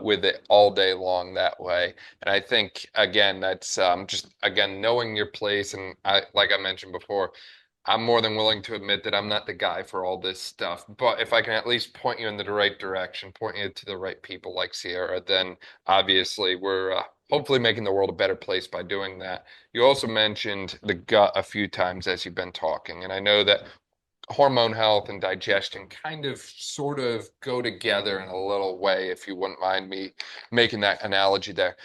with it all day long that way. And I think, again, that's just, again, knowing your place. And like I mentioned before, I'm more than willing to admit that I'm not the guy for all this stuff. But if I can at least point you in the right direction, point you to the right people like Sierra, then obviously we're hopefully making the world a better place by doing that. You also mentioned the gut a few times as you've been talking, and I know that hormone health and digestion kind of sort of go together in a little way, if you wouldn't mind me making that analogy there.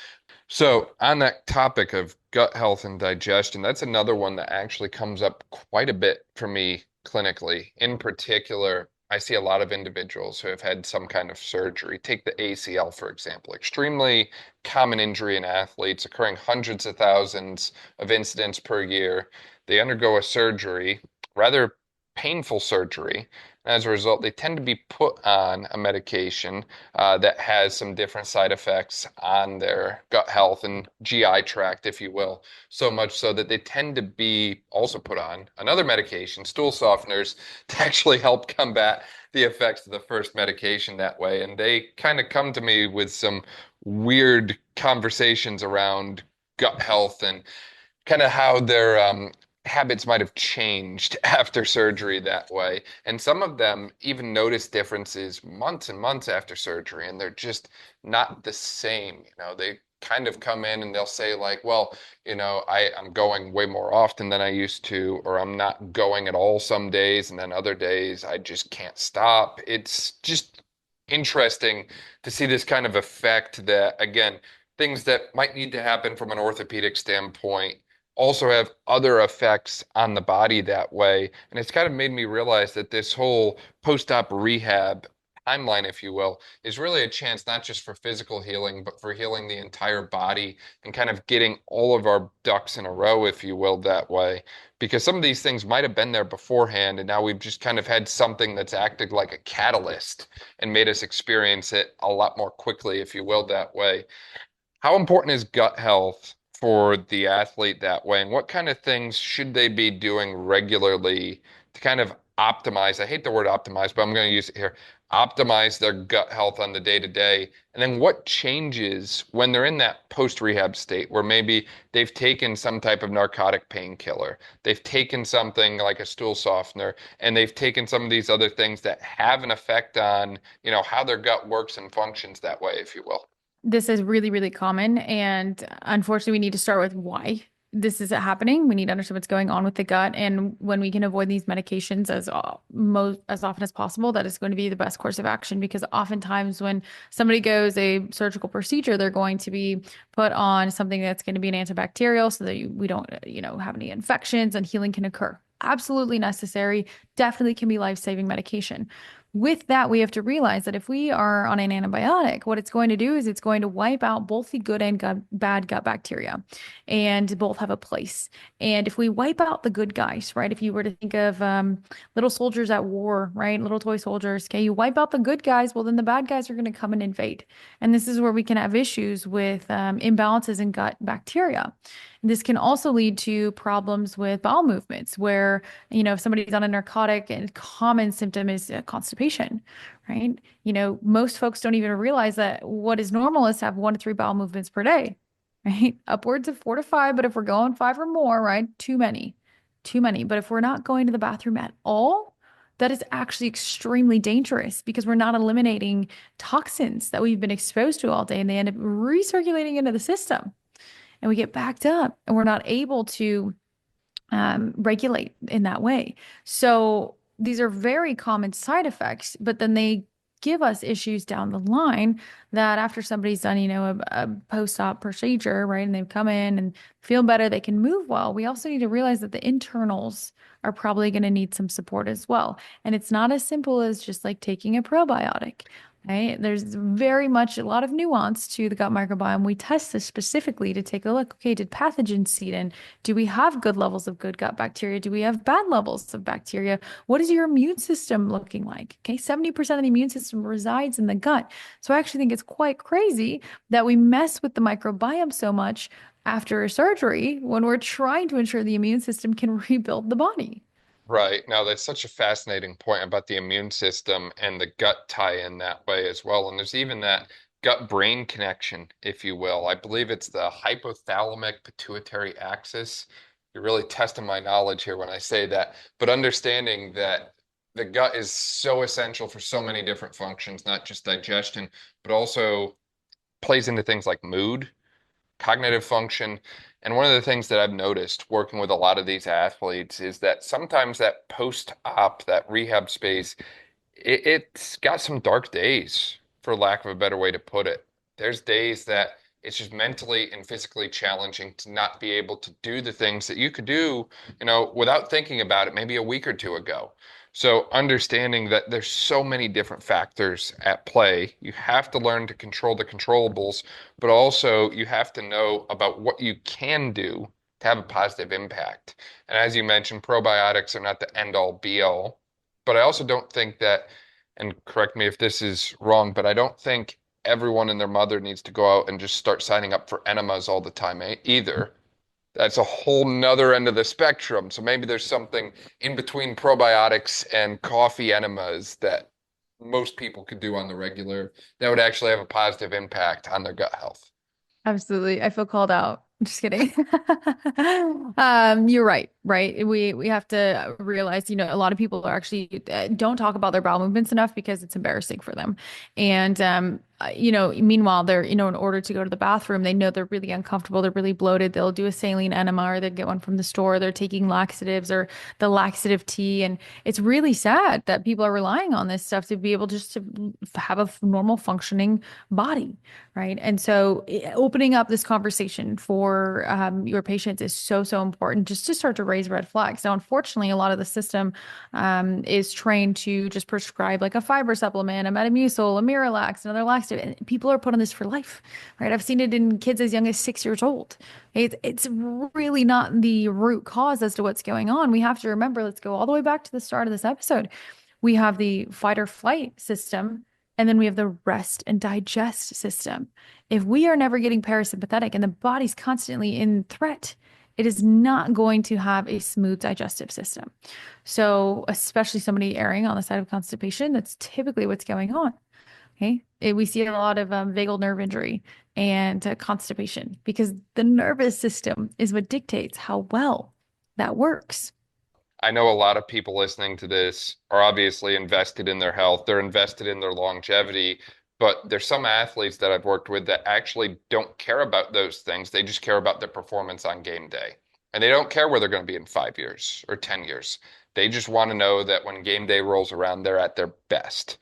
So, on that topic of gut health and digestion, that's another one that actually comes up quite a bit for me clinically. In particular, I see a lot of individuals who have had some kind of surgery. Take the ACL, for example, extremely common injury in athletes, occurring hundreds of thousands of incidents per year. They undergo a surgery, rather painful surgery. As a result, they tend to be put on a medication that has some different side effects on their gut health and GI tract, if you will. So much so that they tend to be also put on another medication, stool softeners, to actually help combat the effects of the first medication that way. And they kind of come to me with some weird conversations around gut health and kind of how their habits might have changed after surgery that way. And some of them even notice differences months and months after surgery, and they're just not the same. They kind of come in and they'll say, like, well, I'm going way more often than I used to, or I'm not going at all some days, and then other days I just can't stop. It's just interesting to see this kind of effect that, again, things that might need to happen from an orthopedic standpoint also have other effects on the body that way. And it's kind of made me realize that this whole post-op rehab timeline, if you will, is really a chance not just for physical healing, but for healing the entire body and kind of getting all of our ducks in a row, if you will, that way. Because some of these things might have been there beforehand, and now we've just kind of had something that's acted like a catalyst and made us experience it a lot more quickly, if you will, that way. How important is gut health for the athlete that way? And what kind of things should they be doing regularly to kind of optimize? I hate the word optimize, but I'm going to use it here. Optimize their gut health on the day to day. And then what changes when they're in that post-rehab state where maybe they've taken some type of narcotic painkiller, they've taken something like a stool softener, and they've taken some of these other things that have an effect on, how their gut works and functions that way, if you will. This is really, really common. And unfortunately, we need to start with why this is happening. We need to understand what's going on with the gut. And when we can avoid these medications as often as possible, that is going to be the best course of action. Because oftentimes when somebody goes a surgical procedure, they're going to be put on something that's going to be an antibacterial so that we don't, have any infections and healing can occur. Absolutely necessary. Definitely can be life-saving medication. With that, we have to realize that if we are on an antibiotic, what it's going to do is it's going to wipe out both the good and bad gut bacteria, and both have a place. And if we wipe out the good guys, right? If you were to think of little soldiers at war, right? Little toy soldiers, okay, you wipe out the good guys, well, then the bad guys are going to come and invade. And this is where we can have issues with imbalances in gut bacteria. This can also lead to problems with bowel movements where, if somebody's on a narcotic and common symptom is constipation, right? Most folks don't even realize that what is normal is to have 1 to 3 bowel movements per day, right? Upwards of 4 to 5, but if we're going 5 or more, right? Too many, too many. But if we're not going to the bathroom at all, that is actually extremely dangerous because we're not eliminating toxins that we've been exposed to all day and they end up recirculating into the system and we get backed up and we're not able to regulate in that way. So these are very common side effects, but then they give us issues down the line that after somebody's done, a post-op procedure, right? And they've come in and feel better, they can move well. We also need to realize that the internals are probably going to need some support as well. And it's not as simple as just like taking a probiotic. Right? There's very much a lot of nuance to the gut microbiome. We test this specifically to take a look. Okay, did pathogens seed in? Do we have good levels of good gut bacteria? Do we have bad levels of bacteria? What is your immune system looking like? Okay, 70% of the immune system resides in the gut. So I actually think it's quite crazy that we mess with the microbiome so much after a surgery when we're trying to ensure the immune system can rebuild the body. Right. Now, that's such a fascinating point about the immune system and the gut tie in that way as well. And there's even that gut-brain connection, if you will. I believe it's the hypothalamic pituitary axis. You're really testing my knowledge here when I say that. But understanding that the gut is so essential for so many different functions, not just digestion, but also plays into things like mood, cognitive function. And one of the things that I've noticed working with a lot of these athletes is that sometimes that post-op, that rehab space, it's got some dark days, for lack of a better way to put it. There's days that it's just mentally and physically challenging to not be able to do the things that you could do, without thinking about it maybe a week or two ago. So understanding that there's so many different factors at play, you have to learn to control the controllables, but also you have to know about what you can do to have a positive impact. And as you mentioned, probiotics are not the end all be all, but I also don't think that, and correct me if this is wrong, but I don't think everyone and their mother needs to go out and just start signing up for enemas all the time either. That's a whole nother end of the spectrum. So maybe there's something in between probiotics and coffee enemas that most people could do on the regular that would actually have a positive impact on their gut health. Absolutely. I feel called out. Just kidding. You're right, right? We have to realize, a lot of people are actually don't talk about their bowel movements enough because it's embarrassing for them. And meanwhile, they're, in order to go to the bathroom, they know they're really uncomfortable, they're really bloated. They'll do a saline enema or they get one from the store. They're taking laxatives or the laxative tea. And it's really sad that people are relying on this stuff to be able just to have a normal functioning body, right? And so opening up this conversation for your patients is so, so important just to start to raise red flags. Now, unfortunately, a lot of the system is trained to just prescribe like a fiber supplement, a Metamucil, a Miralax, another laxative, and people are put on this for life, right? I've seen it in kids as young as 6 years old. It's really not the root cause as to what's going on. We have to remember, let's go all the way back to the start of this episode. We have the fight or flight system And then we have the rest and digest system. If we are never getting parasympathetic and the body's constantly in threat, it is not going to have a smooth digestive system. So, especially somebody erring on the side of constipation, that's typically what's going on. Okay. We see a lot of vagal nerve injury and constipation because the nervous system is what dictates how well that works. I know a lot of people listening to this are obviously invested in their health, they're invested in their longevity, but there's some athletes that I've worked with that actually don't care about those things. They just care about their performance on game day. And they don't care where they're going to be in 5 years or 10 years. They just want to know that when game day rolls around, they're at their best.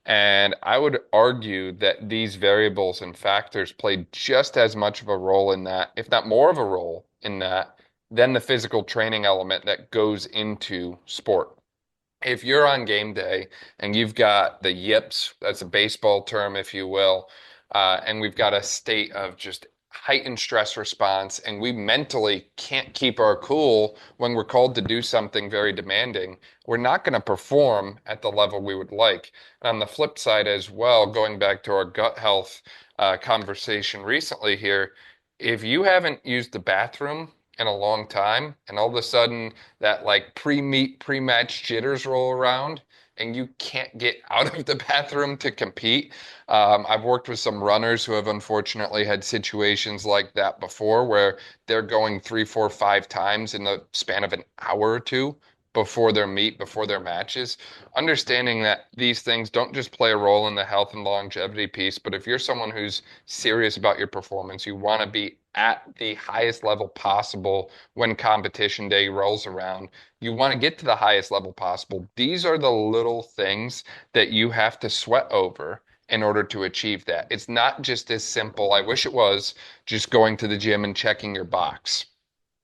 And I would argue that these variables and factors play just as much of a role in that, if not more of a role in that, than the physical training element that goes into sport. If you're on game day and you've got the yips, that's a baseball term, if you will, and we've got a state of just heightened stress response, and we mentally can't keep our cool when we're called to do something very demanding, we're not going to perform at the level we would like. And on the flip side as well, going back to our gut health conversation recently here, if you haven't used the bathroom in a long time, and all of a sudden that like pre-meet, pre-match jitters roll around, and you can't get out of the bathroom to compete. I've worked with some runners who have unfortunately had situations like that before, where they're going 3, 4, 5 times in the span of an hour or two before their meet, before their matches. Understanding that these things don't just play a role in the health and longevity piece, but if you're someone who's serious about your performance, you want to be at the highest level possible when competition day rolls around. You want to get to the highest level possible. These are the little things that you have to sweat over in order to achieve that. It's not just as simple, I wish it was, just going to the gym and checking your box.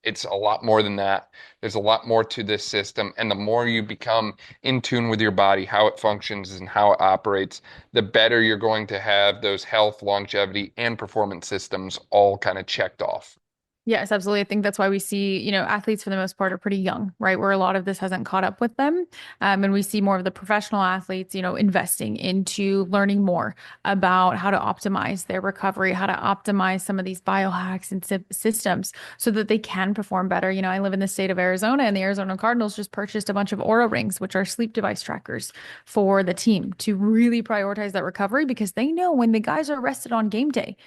It's a lot more than that. There's a lot more to this system. And the more you become in tune with your body, how it functions and how it operates, the better you're going to have those health, longevity, and performance systems all kind of checked off. Yes, absolutely. I think that's why we see, athletes for the most part are pretty young, right? Where a lot of this hasn't caught up with them. And we see more of the professional athletes, investing into learning more about how to optimize their recovery, how to optimize some of these biohacks and systems so that they can perform better. I live in the state of Arizona, and the Arizona Cardinals just purchased a bunch of Aura rings, which are sleep device trackers for the team to really prioritize that recovery because they know when the guys are rested on game day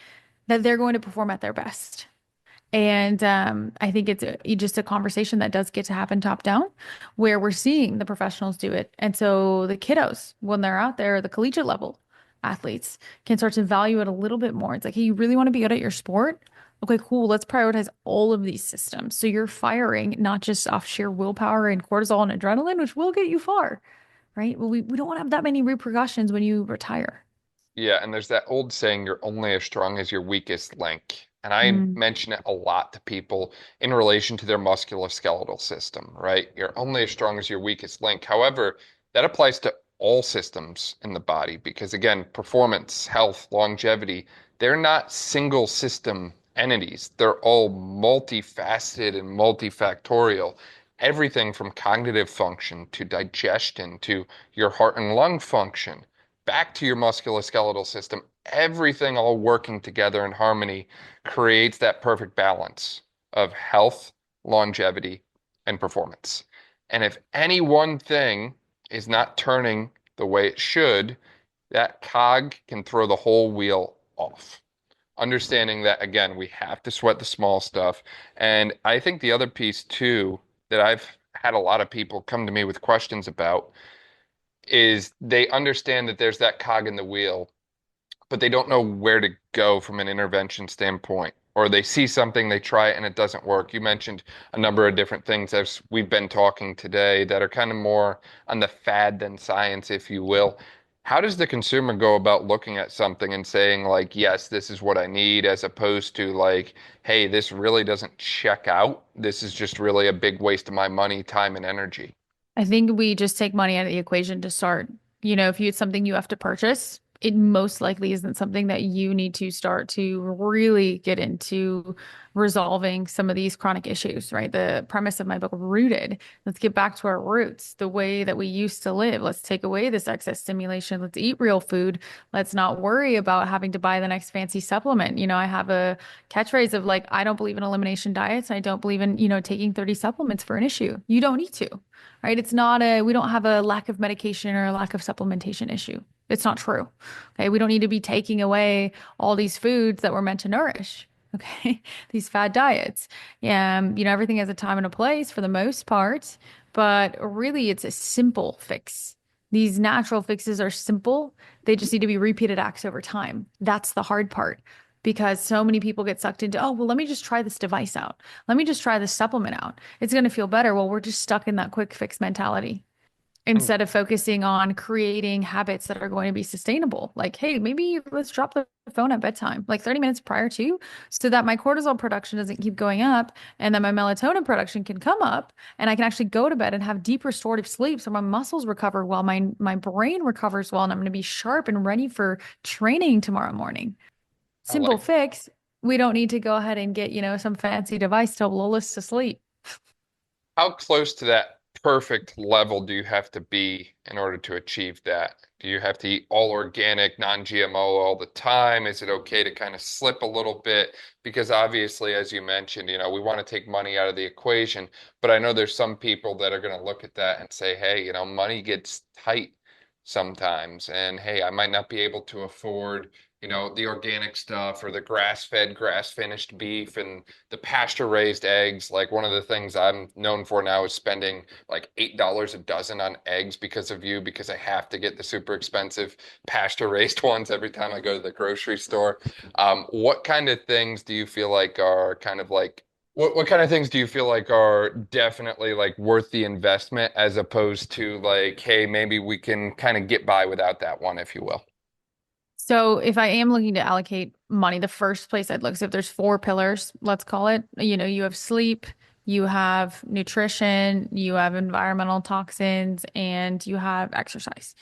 that they're going to perform at their best. And I think it's just a conversation that does get to happen top down where we're seeing the professionals do it. And so the kiddos, when they're out there, the collegiate level athletes can start to value it a little bit more. It's like, hey, you really want to be good at your sport? Okay, cool. Let's prioritize all of these systems. So you're firing not just off sheer willpower and cortisol and adrenaline, which will get you far, right? But we don't want to have that many repercussions when you retire. Yeah, and there's that old saying, you're only as strong as your weakest link. And I Mm. mention it a lot to people in relation to their musculoskeletal system, right? You're only as strong as your weakest link. However, that applies to all systems in the body because, again, performance, health, longevity, they're not single system entities. They're all multifaceted and multifactorial. Everything from cognitive function to digestion to your heart and lung function back to your musculoskeletal system, everything all working together in harmony creates that perfect balance of health, longevity, and performance. And if any one thing is not turning the way it should, that cog can throw the whole wheel off. Understanding that, again, we have to sweat the small stuff. And I think the other piece, too, that I've had a lot of people come to me with questions about is they understand that there's that cog in the wheel, but they don't know where to go from an intervention standpoint. Or they see something, they try it, and it doesn't work. You mentioned a number of different things as we've been talking today that are kind of more on the fad than science, if you will. How does the consumer go about looking at something and saying, like, yes, this is what I need, as opposed to, like, hey, this really doesn't check out. This is just really a big waste of my money, time, and energy. I think we just take money out of the equation to start. If it's something you have to purchase, it most likely isn't something that you need to start to really get into resolving some of these chronic issues, right? The premise of my book, Rooted, let's get back to our roots, the way that we used to live. Let's take away this excess stimulation. Let's eat real food. Let's not worry about having to buy the next fancy supplement. I have a catchphrase of like, I don't believe in elimination diets. I don't believe in, taking 30 supplements for an issue. You don't need to, right? We don't have a lack of medication or a lack of supplementation issue. It's not true. Okay. We don't need to be taking away all these foods that were meant to nourish. Okay. These fad diets. Everything has a time and a place for the most part, but really it's a simple fix. These natural fixes are simple. They just need to be repeated acts over time. That's the hard part because so many people get sucked into, oh, well, let me just try this device out. Let me just try this supplement out. It's going to feel better. Well, we're just stuck in that quick fix mentality And instead of focusing on creating habits that are going to be sustainable. Like, hey, maybe let's drop the phone at bedtime, like 30 minutes prior to, so that my cortisol production doesn't keep going up and that my melatonin production can come up and I can actually go to bed and have deep restorative sleep so my muscles recover well, my brain recovers well, and I'm going to be sharp and ready for training tomorrow morning. I Simple like fix. We don't need to go ahead and get, some fancy device to lull us to sleep. how close to that perfect level do you have to be in order to achieve that? Do you have to eat all organic, non-GMO all the time? Is it okay to kind of slip a little bit? Because obviously, as you mentioned, we want to take money out of the equation, but I know there's some people that are going to look at that and say, hey, money gets tight sometimes, and hey, I might not be able to afford the organic stuff or the grass-fed, grass-finished beef and the pasture-raised eggs. Like one of the things I'm known for now is spending like $8 a dozen on eggs because of you, because I have to get the super expensive pasture-raised ones every time I go to the grocery store. What kind of things do you feel like are kind of like what kind of things do you feel like are definitely like worth the investment as opposed to like, hey, maybe we can kind of get by without that one, if you will? So if I am looking to allocate money, the first place I'd look, so if there's four pillars, let's call it, you have sleep, you have nutrition, you have environmental toxins, and you have exercise.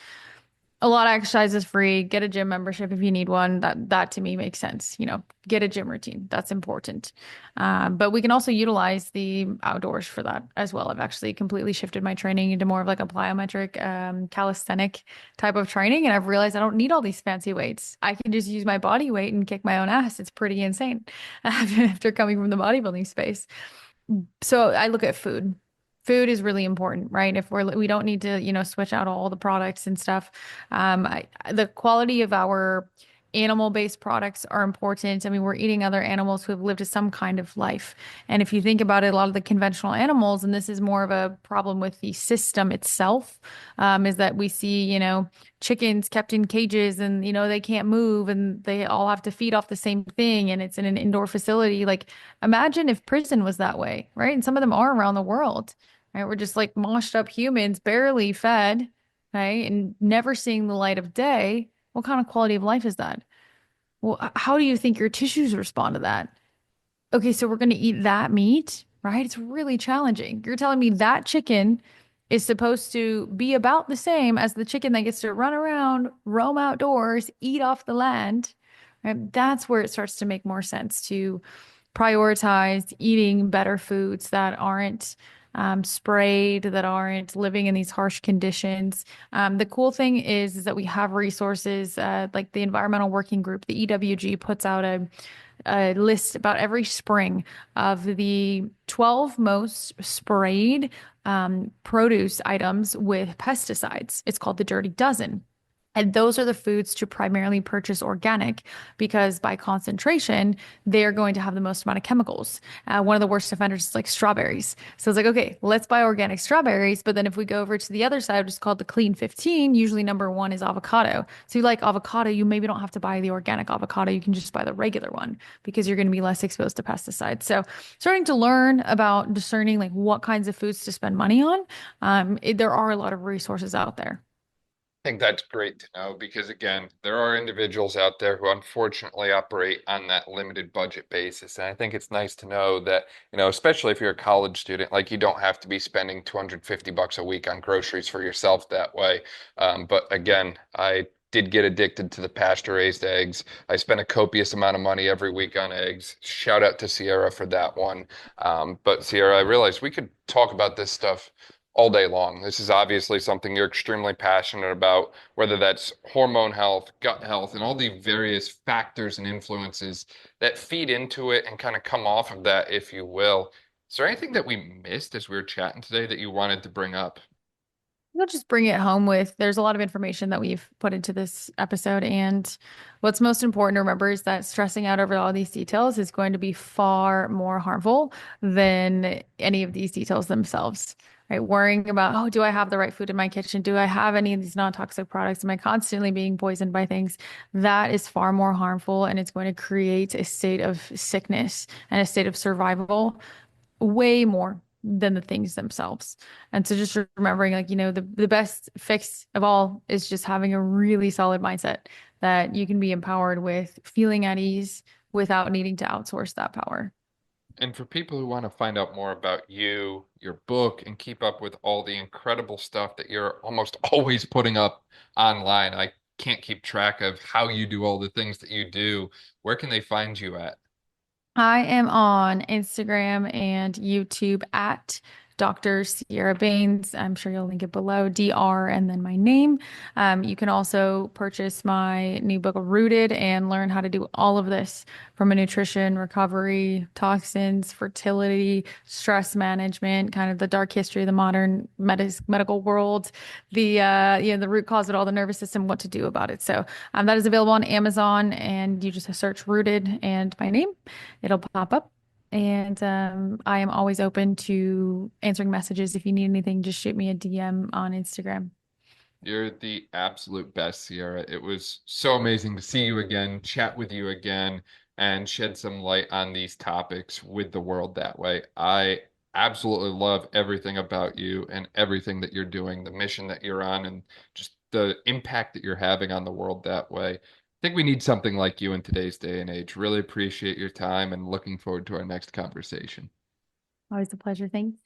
A lot of exercise is free. Get a gym membership if you need one. That to me makes sense. Get a gym routine. That's important. But we can also utilize the outdoors for that as well. I've actually completely shifted my training into more of like a plyometric, calisthenic type of training, and I've realized I don't need all these fancy weights. I can just use my body weight and kick my own ass. It's pretty insane after coming from the bodybuilding space. So I look at food. Food is really important, right? If we don't need to, switch out all the products and stuff. The quality of our animal-based products are important. I mean, we're eating other animals who have lived some kind of life. And if you think about it, a lot of the conventional animals, and this is more of a problem with the system itself, is that we see, chickens kept in cages and, they can't move and they all have to feed off the same thing and it's in an indoor facility. Like, imagine if prison was that way, right? And some of them are around the world, right? We're just like moshed up humans, barely fed, right? And never seeing the light of day. What kind of quality of life is that? Well, how do you think your tissues respond to that? Okay, so we're going to eat that meat, right? It's really challenging. You're telling me that chicken is supposed to be about the same as the chicken that gets to run around, roam outdoors, eat off the land, right? That's where it starts to make more sense to prioritize eating better foods that aren't sprayed, that aren't living in these harsh conditions. The cool thing is that we have resources like the Environmental Working Group, the EWG puts out a list about every spring of the 12 most sprayed produce items with pesticides. It's called the Dirty Dozen. And those are the foods to primarily purchase organic because by concentration, they're going to have the most amount of chemicals. One of the worst offenders is like strawberries. So it's like, okay, let's buy organic strawberries. But then if we go over to the other side, which is called the Clean 15, usually number one is avocado. So you like avocado, you maybe don't have to buy the organic avocado. You can just buy the regular one because you're going to be less exposed to pesticides. So starting to learn about discerning like what kinds of foods to spend money on. There are a lot of resources out there. Think that's great to know because, again, there are individuals out there who unfortunately operate on that limited budget basis. And I think it's nice to know that, especially if you're a college student, like you don't have to be spending $250 a week on groceries for yourself that way. But again, I did get addicted to the pasture-raised eggs. I spent a copious amount of money every week on eggs. Shout out to Sierra for that one. But Sierra, I realized we could talk about this stuff all day long. This is obviously something you're extremely passionate about, whether that's hormone health, gut health, and all the various factors and influences that feed into it and kind of come off of that, if you will. Is there anything that we missed as we were chatting today that you wanted to bring up? We'll just bring it home with there's a lot of information that we've put into this episode. And what's most important to remember is that stressing out over all these details is going to be far more harmful than any of these details themselves. Right? Worrying about, oh, do I have the right food in my kitchen? Do I have any of these non-toxic products? Am I constantly being poisoned by things? That is far more harmful, and it's going to create a state of sickness and a state of survival way more than the things themselves. And so just remembering like, the best fix of all is just having a really solid mindset that you can be empowered with feeling at ease without needing to outsource that power. And for people who want to find out more about you, your book, and keep up with all the incredible stuff that you're almost always putting up online, I can't keep track of how you do all the things that you do. Where can they find you at? I am on Instagram and YouTube at Dr. Sierra Bains. I'm sure you'll link it below, DR, and then my name. You can also purchase my new book, Rooted, and learn how to do all of this from a nutrition, recovery, toxins, fertility, stress management, kind of the dark history of the modern medical world, the root cause of all the nervous system, what to do about it. So that is available on Amazon, and you just search Rooted and my name. It'll pop up. And I am always open to answering messages. If you need anything, just shoot me a DM on Instagram. You're the absolute best, Sierra. It was so amazing to see you again, chat with you again, and shed some light on these topics with the world that way. I absolutely love everything about you and everything that you're doing, the mission that you're on, and just the impact that you're having on the world that way. I think we need something like you in today's day and age. Really appreciate your time and looking forward to our next conversation. Always a pleasure. Thanks.